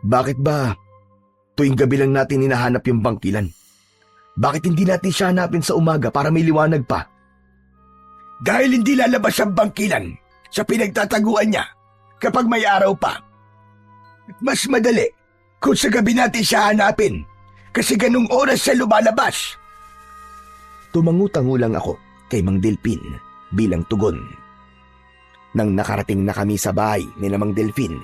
bakit ba tuwing gabi lang natin hinahanap yung bangkilan? Bakit hindi natin siya hanapin sa umaga para may liwanag pa? Dahil hindi lalabas ang bangkilan sa pinagtataguan niya kapag may araw pa. Mas madali kung sa gabi natin siya hanapin kasi ganung oras siya lumalabas. Tumangutangulang ako kay Mang Delpin bilang tugon. Nang nakarating na kami sa bahay ni Mang Delpin,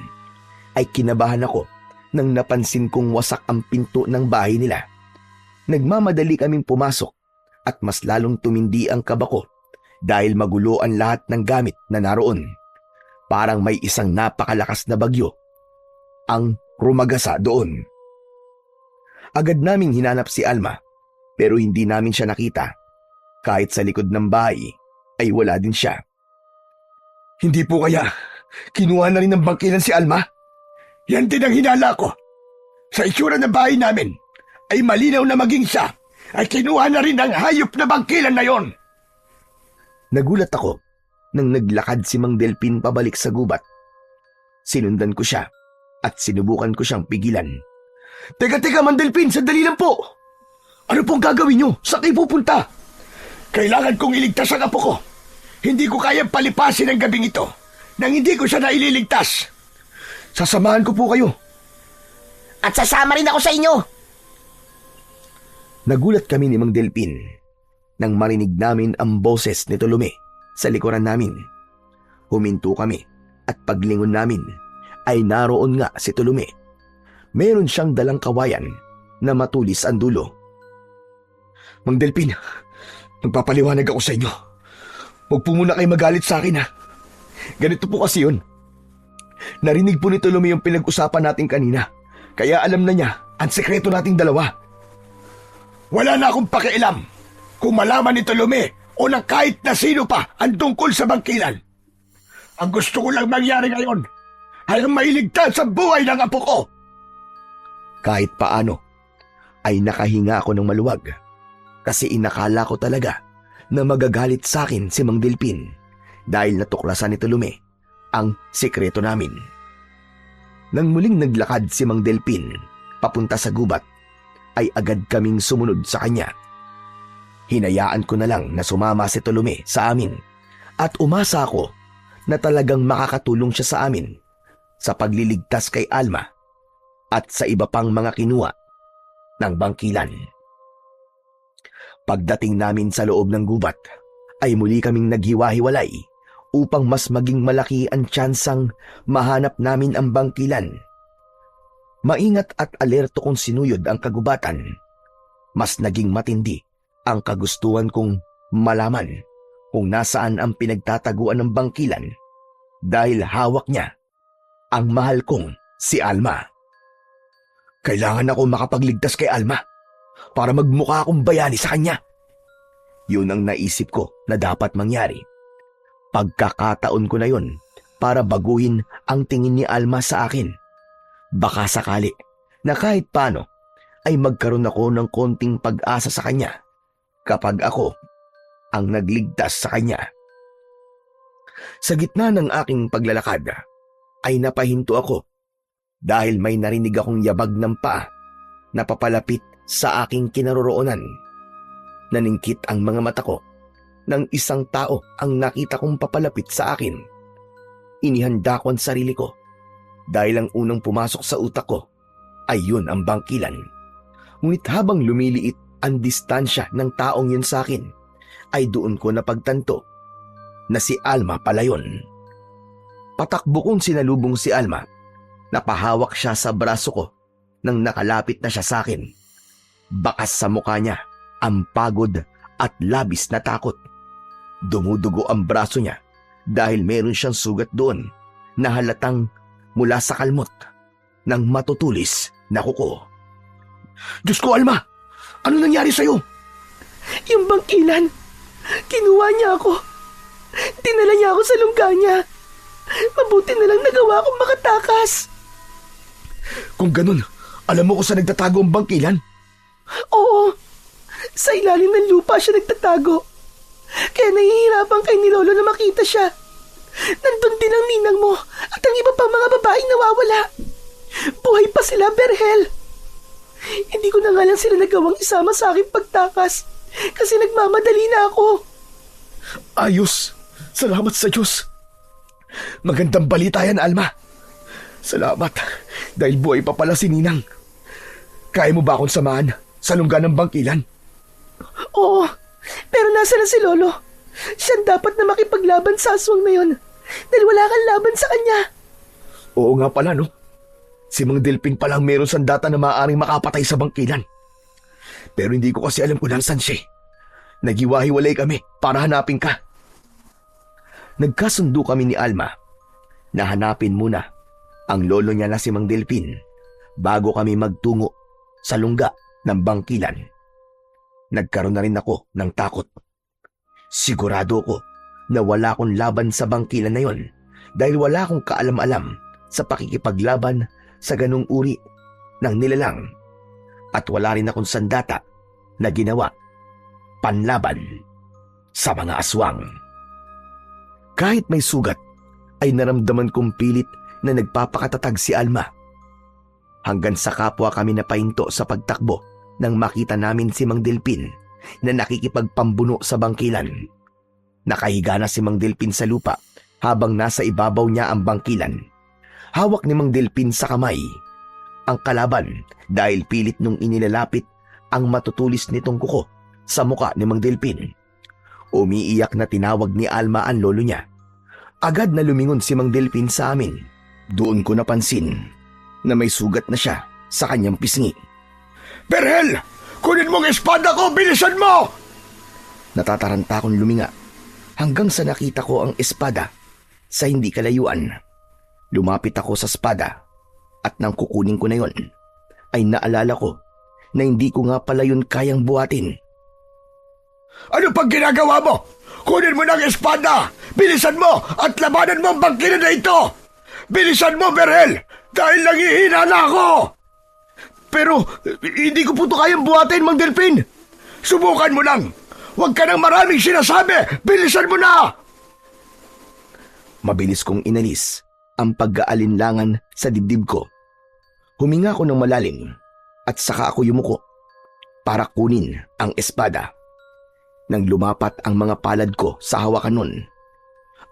ay kinabahan ako nang napansin kong wasak ang pinto ng bahay nila. Nagmamadali kaming pumasok at mas lalong tumindi ang kaba ko dahil magulo ang lahat ng gamit na naroon. Parang may isang napakalakas na bagyo ang rumagasa doon. Agad naming hinanap si Alma pero hindi namin siya nakita. Kahit sa likod ng bahay ay wala din siya. Hindi po kaya kinuha na rin ng bangkilan si Alma? Yan din ang hinala ko. Sa itsura ng bahay namin ay malinaw na maging siya ay kinuha na rin ang hayop na bangkilan na yon. Nagulat ako nang naglakad si Mang Delpin pabalik sa gubat. Sinundan ko siya at sinubukan ko siyang pigilan. Teka, Mang Delpin, sandali lang po. Ano pong gagawin nyo? Saan kayo pupunta? Kailangan kong iligtas ang apo ko. Hindi ko kayang palipasin ang gabing ito nang hindi ko siya naililigtas. Sasamahan ko po kayo. At sasama rin ako sa inyo. Nagulat kami ni Mang Delpin nang marinig namin ang boses ni Tolome sa likuran namin. Huminto kami at paglingon namin ay naroon nga si Tolome. Meron siyang dalang kawayan na matulis ang dulo. Mang Delpin, magpapaliwanag ako sa inyo. Huwag po muna kayo magalit sa akin, ha. Ganito po kasi yun. Narinig po ni Tolome yung pinag-usapan natin kanina. Kaya alam na niya ang sekreto nating dalawa. Wala na akong pakialam kung malaman ni Tolome o ng kahit na sino pa ang tungkol sa bangkilan. Ang gusto ko lang mangyari ngayon ay ang mailigtas sa buhay ng apo ko. Kahit paano ay nakahinga ako ng maluwag kasi inakala ko talaga na magagalit sa akin si Mang Delpin dahil natuklasan ni Tolome ang sikreto namin. Nang muling naglakad si Mang Delpin papunta sa gubat, ay agad kaming sumunod sa kanya. Hinayaan ko na lang na sumama si Tolome sa amin at umasa ako na talagang makakatulong siya sa amin sa pagliligtas kay Alma at sa iba pang mga kinuha ng bangkilan. Pagdating namin sa loob ng gubat, ay muli kaming naghiwa-hiwalay upang mas maging malaki ang tsansang mahanap namin ang bangkilan. Maingat at alerto kong sinuyod ang kagubatan, mas naging matindi ang kagustuhan kong malaman kung nasaan ang pinagtataguan ng bangkilan dahil hawak niya ang mahal kong si Alma. Kailangan ako makapagligtas kay Alma para magmukha akong bayani sa kanya. Yun ang naisip ko na dapat mangyari. Pagkakataon ko na yun para baguhin ang tingin ni Alma sa akin. Baka sakali na kahit paano ay magkaroon ako ng konting pag-asa sa kanya kapag ako ang nagligtas sa kanya. Sa gitna ng aking paglalakad ay napahinto ako dahil may narinig akong yabag ng paa na papalapit sa aking kinaroroonan. Naningkit ang mga mata ko nang isang tao ang nakita kong papalapit sa akin. Inihanda ko ang sarili ko dahil ang unang pumasok sa utak ko ay yun ang bangkilan. Ngunit habang lumiliit ang distansya ng taong yun sa akin, ay doon ko napagtanto na si Alma pala yun. Patakbo kong sinalubong si Alma. Napahawak siya sa braso ko nang nakalapit na siya sa akin. Bakas sa mukha niya ang pagod at labis na takot. Dumudugo ang braso niya dahil meron siyang sugat doon na halatang mula sa kalmot ng matutulis na kuko. Diyos ko, Alma! Ano nangyari sa'yo? Yung bangkilan, kinuha niya ako. Dinala niya ako sa lungga niya. Mabuti na lang nagawa akong makatakas. Kung ganun, alam mo kung saan nagtatago ang bangkilan? Oo, sa ilalim ng lupa siya nagtatago. Kaya nahihirapan kay ni Lolo na makita siya. Nandun din ang ninang mo at ang iba pang mga babaeng nawawala. Buhay pa sila, Berhel. Hindi ko na nga lang sila nagawang isama sa aking pagtakas kasi nagmamadali na ako. Ayos. Salamat sa Diyos. Magandang balita yan, Alma. Salamat dahil buhay pa pala si Ninang. Kaya mo ba akong samahan sa lungga ng bangkilan? Oo, pero nasa na si Lolo? Siya dapat na makipaglaban sa aswang na yun dahil wala kang laban sa kanya. Oo nga pala, no? Si Mang Delpin palang meron sandata na maaaring makapatay sa bangkilan. Pero hindi ko kasi alam kung nasaan siya. Naghiwa-hiwalay kami para hanapin ka. Nagkasundo kami ni Alma na hanapin muna ang lolo niya na si Mang Delpin bago kami magtungo sa lungga ng bangkilan. Nagkaroon na rin ako ng takot. Sigurado ko na wala akong laban sa bangkilan na yon dahil wala akong kaalam-alam sa pakikipaglaban sa ganung uri ng nilalang at wala rin akong sandata na ginawa panlaban sa mga aswang. Kahit may sugat, ay naramdaman kong pilit na nagpapakatatag si Alma. Hanggang sa kapwa kami napahinto sa pagtakbo nang makita namin si Mang Delpin na nakikipagpambuno sa bangkilan. Nakahiga na si Mang Delpin sa lupa habang nasa ibabaw niya ang bangkilan. Hawak ni Mang Delpin sa kamay ang kalaban dahil pilit nung inilalapit ang matutulis nitong kuko sa muka ni Mang Delpin. Umiiyak na tinawag ni Alma ang lolo niya. Agad na lumingon si Mang Delpin sa amin. Doon ko napansin na may sugat na siya sa kanyang pisngi. Berhel! Kunin mo ang espada ko! Bilisan mo! Natataranta akong luminga hanggang sa nakita ko ang espada sa hindi kalayuan. Lumapit ako sa espada at nang kukunin ko na yon, ay naalala ko na hindi ko nga pala yun kayang buhatin. Ano pang ginagawa mo? Kunin mo na ang espada! Bilisan mo at labanan mo ang bangkilan na ito! Bilisan mo, Berhel! Dahil nangihina na ako! Pero hindi ko po ito kayang buhatin, Mang Delpin! Subukan mo lang! Huwag ka nang maraming sinasabi! Bilisan mo na! Mabilis kong inalis ang pag-aalinlangan sa dibdib ko. Huminga ko ng malalim at saka ako yumuko para kunin ang espada. Nang lumapat ang mga palad ko sa hawakan nun,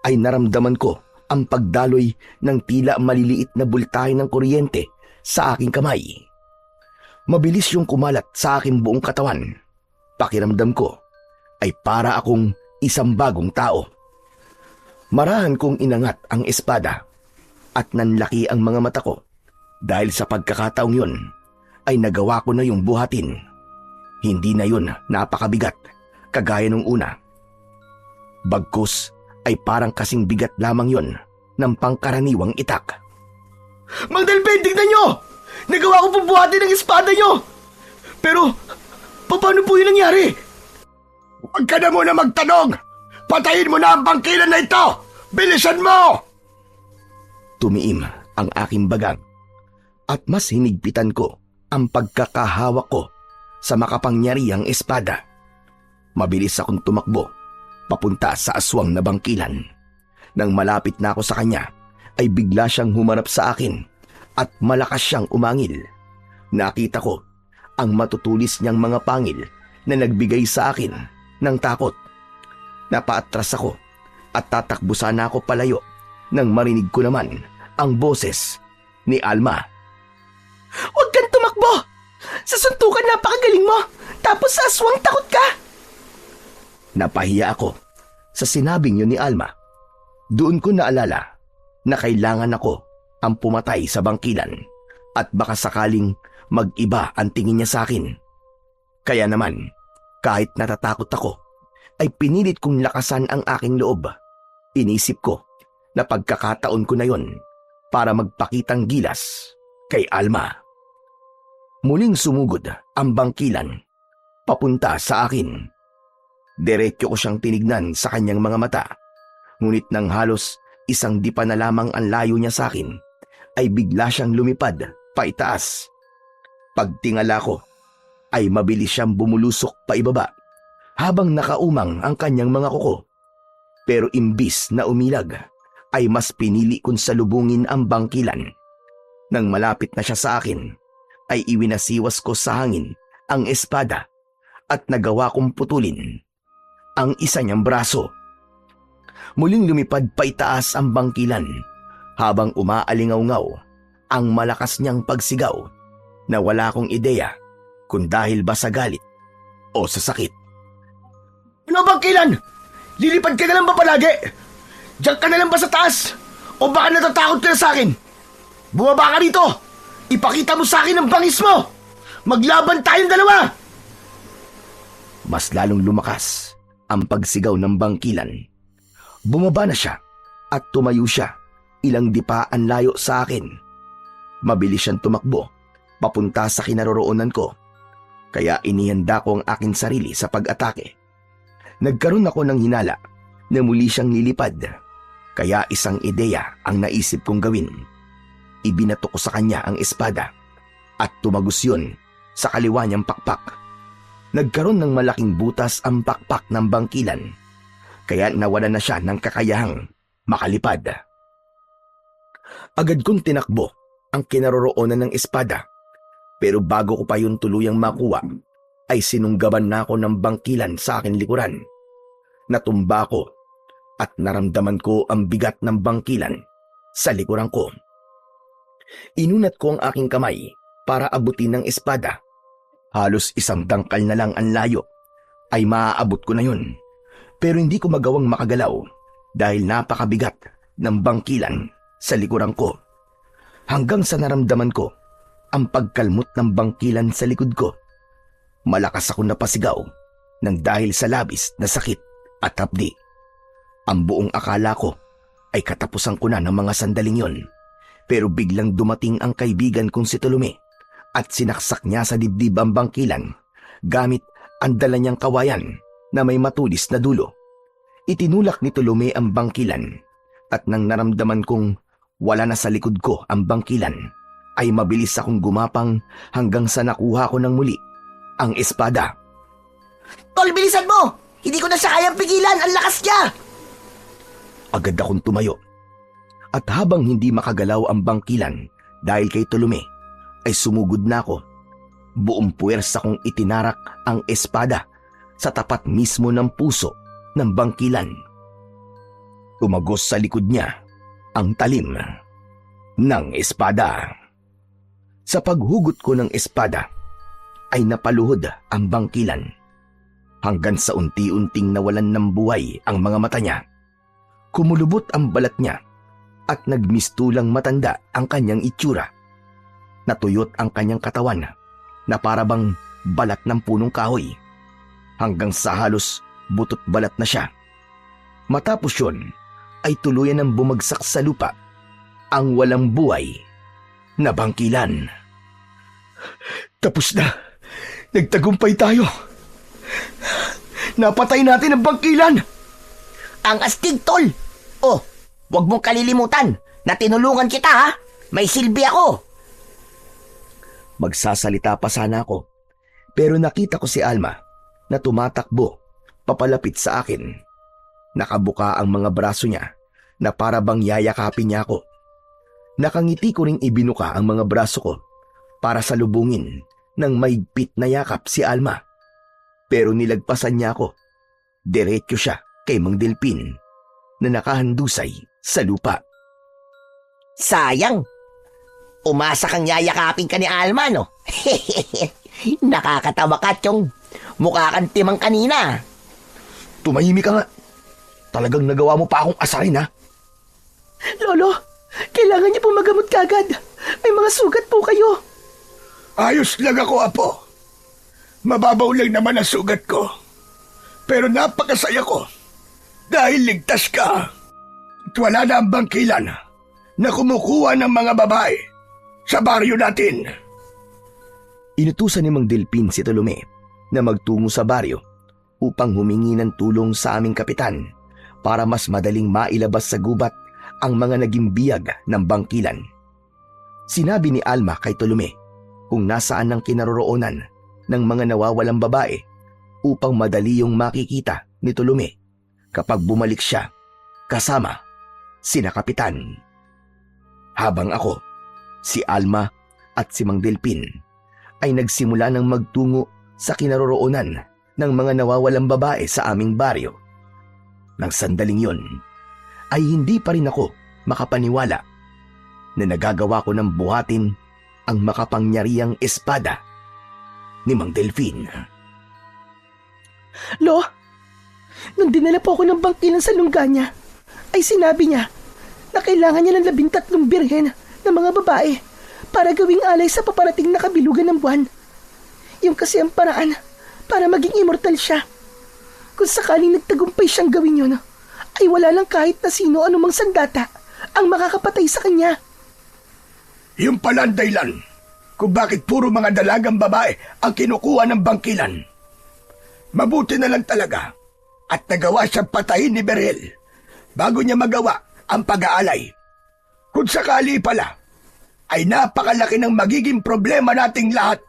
ay naramdaman ko ang pagdaloy ng tila maliliit na bultahe ng kuryente sa aking kamay. Mabilis yung kumalat sa aking buong katawan. Pakiramdam ko ay para akong isang bagong tao. Marahan kong inangat ang espada at nanlaki ang mga mata ko dahil sa pagkakataong yun ay nagawa ko na yung buhatin. Hindi na yun napakabigat kagaya nung una. Bagkus ay parang kasing bigat lamang yon ng pangkaraniwang itak. Mang Delpin, tignan nyo! Nagawa ko pong buhatin ang espada nyo! Pero, paano po yun nangyari? Huwag ka na muna magtanong! Patayin mo na ang bangkilan na ito! Bilisan mo! Tumiim ang aking bagang at mas hinigpitan ko ang pagkakahawak ko sa makapangyarihang espada. Mabilis akong tumakbo papunta sa aswang na bangkilan. Nang malapit na ako sa kanya, ay bigla siyang humarap sa akin at malakas siyang umangil. Nakita ko ang matutulis niyang mga pangil na nagbigay sa akin ng takot. Napaatras ako at tatakbo sana ako palayo nang marinig ko naman ang boses ni Alma. Huwag kang tumakbo! Sa suntukan napakagaling mo! Tapos sa aswang takot ka! Napahiya ako sa sinabing yun ni Alma. Doon ko naalala na kailangan ako ang pumatay sa bangkilan at baka sakaling mag-iba ang tingin niya sa akin. Kaya naman, kahit natatakot ako, ay pinilit kong lakasan ang aking loob. Inisip ko na pagkakataon ko na yon para magpakitang gilas kay Alma. Muling sumugod ang bangkilan papunta sa akin. Diretso ko siyang tinignan sa kanyang mga mata, ngunit nang halos isang dipa na lamang ang layo niya sa akin, ay bigla siyang lumipad paitaas. Pagtingala ko, ay mabilis siyang bumulusok paibaba habang nakaumang ang kanyang mga kuko. Pero imbis na umilag, ay mas pinili kong salubungin ang bangkilan. Nang malapit na siya sa akin, ay iwinasiwas ko sa hangin ang espada at nagawa kong putulin ang isa niyang braso. Muling lumipad paitaas ang bangkilan habang umaalingaw-ngaw ang malakas niyang pagsigaw na wala akong ideya kung dahil ba sa galit o sa sakit. Ano bangkilan? Lilipad ka na lang ba palagi? Diyan ka na lang ba sa taas? O baka natatakot ka na sa akin? Bumaba ka dito! Ipakita mo sa akin ang bangis mo! Maglaban tayong dalawa! Mas lalong lumakas ang pagsigaw ng bangkilan. Bumaba na siya at tumayo siya ilang dipaan layo sa akin. Mabilis siyang tumakbo papunta sa kinaroroonan ko, kaya inihanda ko ang aking sarili sa pag-atake. Nagkaroon ako ng hinala na muli siyang lilipad, kaya isang ideya ang naisip kong gawin. Ibinato ko sa kanya ang espada at tumagos yun sa kaliwa niyang pakpak. Nagkaroon ng malaking butas ang pakpak ng bangkilan, kaya nawalan na siya ng kakayahang makalipad. Agad kong tinakbo ang kinaroroonan ng espada, pero bago ko pa yun tuluyang makuha, ay sinunggaban na ako ng bangkilan sa aking likuran. Natumba ko at naramdaman ko ang bigat ng bangkilan sa likuran ko. Inunat ko ang aking kamay para abutin ng espada. Halos isang dangkal na lang ang layo ay maaabot ko na yun, pero hindi ko magawang makagalaw dahil napakabigat ng bangkilan sa likuran ko. Hanggang sa naramdaman ko ang pagkalmot ng bangkilan sa likod ko. Malakas ako napasigaw nang dahil sa labis na sakit at hapdi. Ang buong akala ko ay katapusan ko na ng mga sandaling yon, pero biglang dumating ang kaibigan kong si Tolome at sinaksak niya sa dibdib ang bangkilan gamit ang dala niyang kawayan na may matulis na dulo. Itinulak ni Tolome ang bangkilan at nang naramdaman kong wala na sa likod ko ang bangkilan, ay mabilis akong gumapang hanggang sa nakuha ko ng muli ang espada. Tol, bilisan mo! Hindi ko na siya kayang pigilan! Ang lakas niya! Agad akong tumayo. At habang hindi makagalaw ang bangkilan dahil kay Tolome, ay sumugod na ako. Buong puwersa kong itinarak ang espada sa tapat mismo ng puso ng bangkilan. Tumagos sa likod niya ang talim ng espada. Sa paghugot ko ng espada, ay napaluhod ang bangkilan hanggang sa unti-unting nawalan ng buhay ang mga mata niya. Kumulubot ang balat niya at nagmistulang matanda ang kanyang itsura. Natuyot ang kanyang katawan na parabang balat ng punong kahoy hanggang sa halos butot balat na siya. Matapos yun ay tuluyan ng bumagsak sa lupa ang walang buhay na bangkilan. Tapos na. Nagtagumpay tayo. Napatay natin ang bangkilan. Ang astig, Tol! Oh, wag mong kalilimutan na tinulungan kita, ha? May silbi ako! Magsasalita pa sana ako, pero nakita ko si Alma na tumatakbo papalapit sa akin. Nakabuka ang mga braso niya na para bang yayakapin niya ako. Nakangiti ko ring ibinuka ang mga braso ko para salubungin ng mahigpit na yakap si Alma. Pero nilagpasan niya ako. Diretso siya kay Mang Delpin na nakahandusay sa lupa. Sayang! Umasa kang yayakapin ka ni Alma, no? Nakakatawa ka, Chong. Mukha kang timang kanina. Tumahimik ka nga. Talagang nagawa mo pa akong asarin, ha? Lolo, kailangan niyo po magamot kagad. May mga sugat po kayo. Ayos lang ako, Apo. Mababaw lang naman ang sugat ko. Pero napakasaya ko dahil ligtas ka. At wala na ang bangkilan na kumukuha ng mga babae sa baryo natin. Inutusan ni Mang Delpin si Tolome na magtungo sa baryo upang humingi ng tulong sa aming kapitan para mas madaling mailabas sa gubat ang mga naging biyag ng bangkilan. Sinabi ni Alma kay Tolome kung nasaan ang kinaroroonan ng mga nawawalang babae upang madali yung makikita ni Tolome kapag bumalik siya kasama sina kapitan. Habang ako, si Alma at si Mang Delpin ay nagsimula ng magtungo sa kinaroroonan ng mga nawawalang babae sa aming baryo. Nang sandaling yon, ay hindi pa rin ako makapaniwala na nagagawa ko ng buhatin ang makapangyarihang espada ni Mang Delpin. Lo, nung dinala po ako ng bangkilan sa lungga niya, ay sinabi niya na kailangan niya ng 13 birhen na mga babae para gawing alay sa paparating na kabilugan ng buwan. Yung kasi ang paraan para maging immortal siya. Kung sakaling nagtagumpay siyang gawin yun, ay wala lang kahit na sino anumang sandata ang makakapatay sa kanya. Yung pala ang dahilan kung bakit puro mga dalagang babae ang kinukuha ng bangkilan. Mabuti na lang talaga at nagawa siyang patayin ni Berhel bago niya magawa ang pag-aalay. Kung sakali pala, ay napakalaki ng magiging problema nating lahat.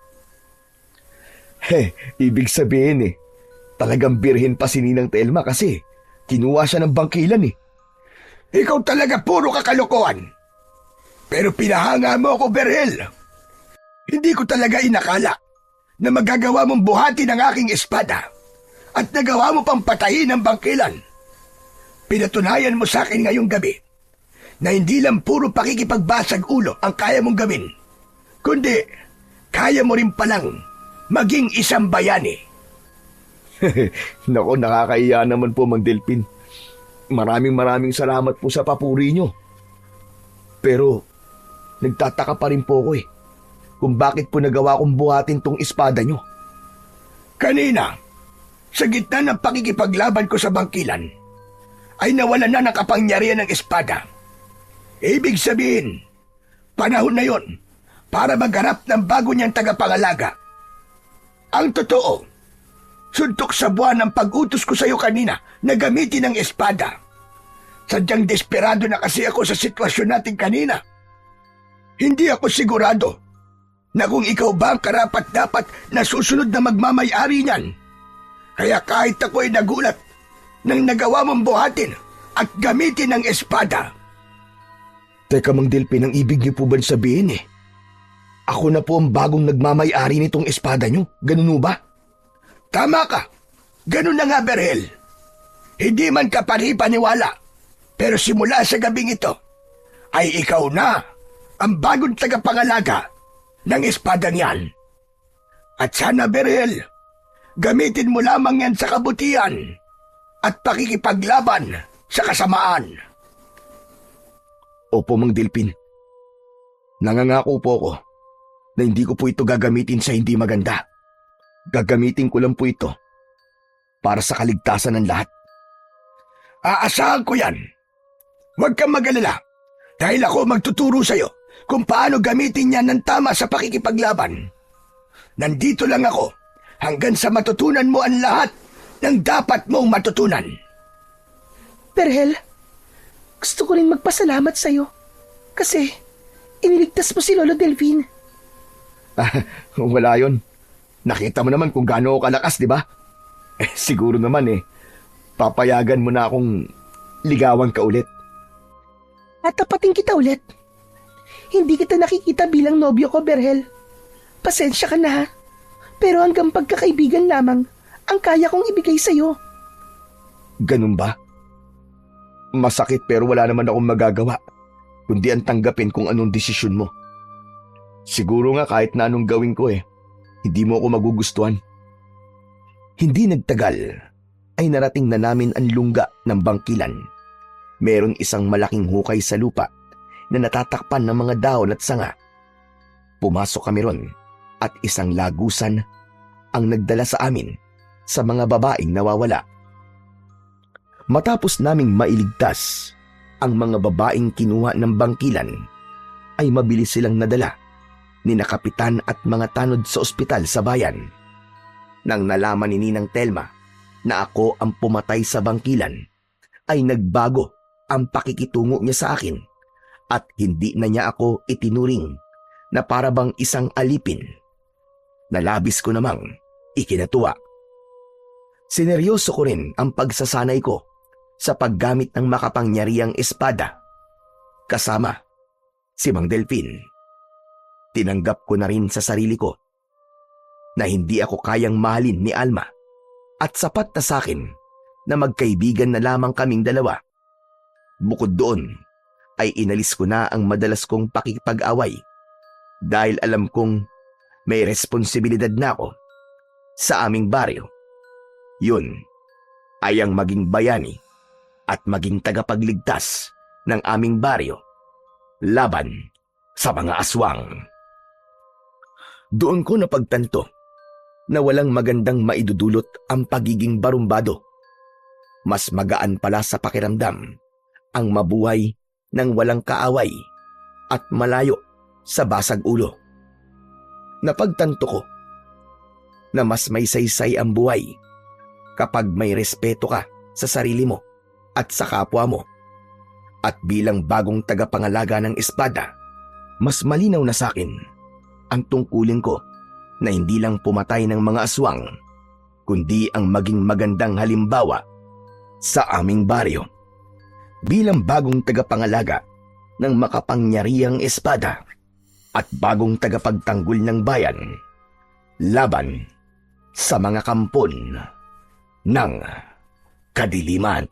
Ibig sabihin talagang birhen pa si Ninang Telma kasi kinuha siya ng bangkilan Ikaw talaga puro kakalokohan. Pero pinahanga mo ako, Berhel. Hindi ko talaga inakala na magagawa mong buhati ng aking espada at nagawa mo pang patayin ang bangkilan. Pinatunayan mo sa akin ngayong gabi na hindi lang puro pakikipagbasag ulo ang kaya mong gawin, kundi kaya mo rin palang maging isang bayani. Nako, nakakaiya naman po, Mang Delpin. Maraming salamat po sa papuri nyo. Pero, nagtataka pa rin po ko kung bakit po nagawa kong buhatin tong espada nyo. Kanina, sa gitna ng pakikipaglaban ko sa bangkilan, ay nawalan na ng kapangyarihan ng espada. Ibig sabihin, panahon na yon para magharap ng bago niyang tagapangalaga. Ang totoo, suntok sa buwan ng pag-utos ko sa iyo kanina na gamitin ang espada. Sadyang desperado na kasi ako sa sitwasyon natin kanina. Hindi ako sigurado na kung ikaw ba ang karapat-dapat na susunod na magmamay-ari niyan. Kaya kahit ako ay nagulat nang nagawa mong buhatin at gamitin ang espada. Teka, Mang Delpin, ang ibig niyo po ba sabihin ako na po ang bagong nagmamay-ari nitong espada nyo? Ganun ba? Tama ka. Ganun na nga, Berhel. Hindi man ka paniwala, pero simula sa gabing ito, ay ikaw na ang bagong tagapangalaga ng espadang yan. At sana, Berhel, gamitin mo lamang yan sa kabutihan at pakikipaglaban sa kasamaan. Opo, Mang Delpin. Nangangako po ako na hindi ko po ito gagamitin sa hindi maganda. Gagamitin ko lang po ito para sa kaligtasan ng lahat. Aasahan ko yan. Huwag kang mag-alala dahil ako magtuturo sa'yo kung paano gamitin yan ng tama sa pakikipaglaban. Nandito lang ako hanggang sa matutunan mo ang lahat ng dapat mong matutunan. Berhel, gusto ko rin magpasalamat sa'yo kasi iniligtas mo si Lolo Delphine. Wala yon. Nakita mo naman kung gaano ako kalakas, di ba? Siguro naman papayagan mo na akong ligawan ka ulit. Tatapatin kita ulit. Hindi kita nakikita bilang nobyo ko, Berhel. Pasensya ka na ha. Pero hanggang pagkakaibigan lamang ang kaya kong ibigay sa'yo. Ganun ba? Masakit pero wala naman akong magagawa, kundi ang tanggapin kung anong desisyon mo. Siguro nga kahit na anong gawin ko hindi mo ako magugustuhan. Hindi nagtagal ay narating na namin ang lungga ng bangkilan. Meron isang malaking hukay sa lupa na natatakpan ng mga dahon at sanga. Pumasok kami ron at isang lagusan ang nagdala sa amin sa mga babaeng nawawala. Matapos naming mailigtas ang mga babaeng kinuha ng bangkilan, ay mabilis silang nadala ni na kapitan at mga tanod sa ospital sa bayan. Nang nalaman ni Ninang Telma na ako ang pumatay sa bangkilan, ay nagbago ang pakikitungo niya sa akin at hindi na niya ako itinuring na para bang isang alipin. Nalabis ko namang ikinatuwa. Sineryoso ko rin ang pagsasanay ko sa paggamit ng makapangyarihang espada. Kasama si Mang Delphine. Tinanggap ko na rin sa sarili ko na hindi ako kayang mahalin ni Alma at sapat na sa akin na magkaibigan na lamang kaming dalawa. Bukod doon ay inalis ko na ang madalas kong pakikipag-away dahil alam kong may responsibilidad na ako sa aming baryo. Yun ay ang maging bayani at maging tagapagligtas ng aming baryo laban sa mga aswang. Doon ko napagtanto na walang magandang maidudulot ang pagiging barumbado. Mas magaan pala sa pakiramdam ang mabuhay ng walang kaaway at malayo sa basag ulo. Napagtanto ko na mas may saysay ang buhay kapag may respeto ka sa sarili mo at sa kapwa mo. At bilang bagong tagapangalaga ng espada, mas malinaw na sa akin ang tungkulin ko na hindi lang pumatay ng mga aswang, kundi ang maging magandang halimbawa sa aming baryo. Bilang bagong tagapangalaga ng makapangyarihang espada at bagong tagapagtanggol ng bayan laban sa mga kampon ng kadiliman.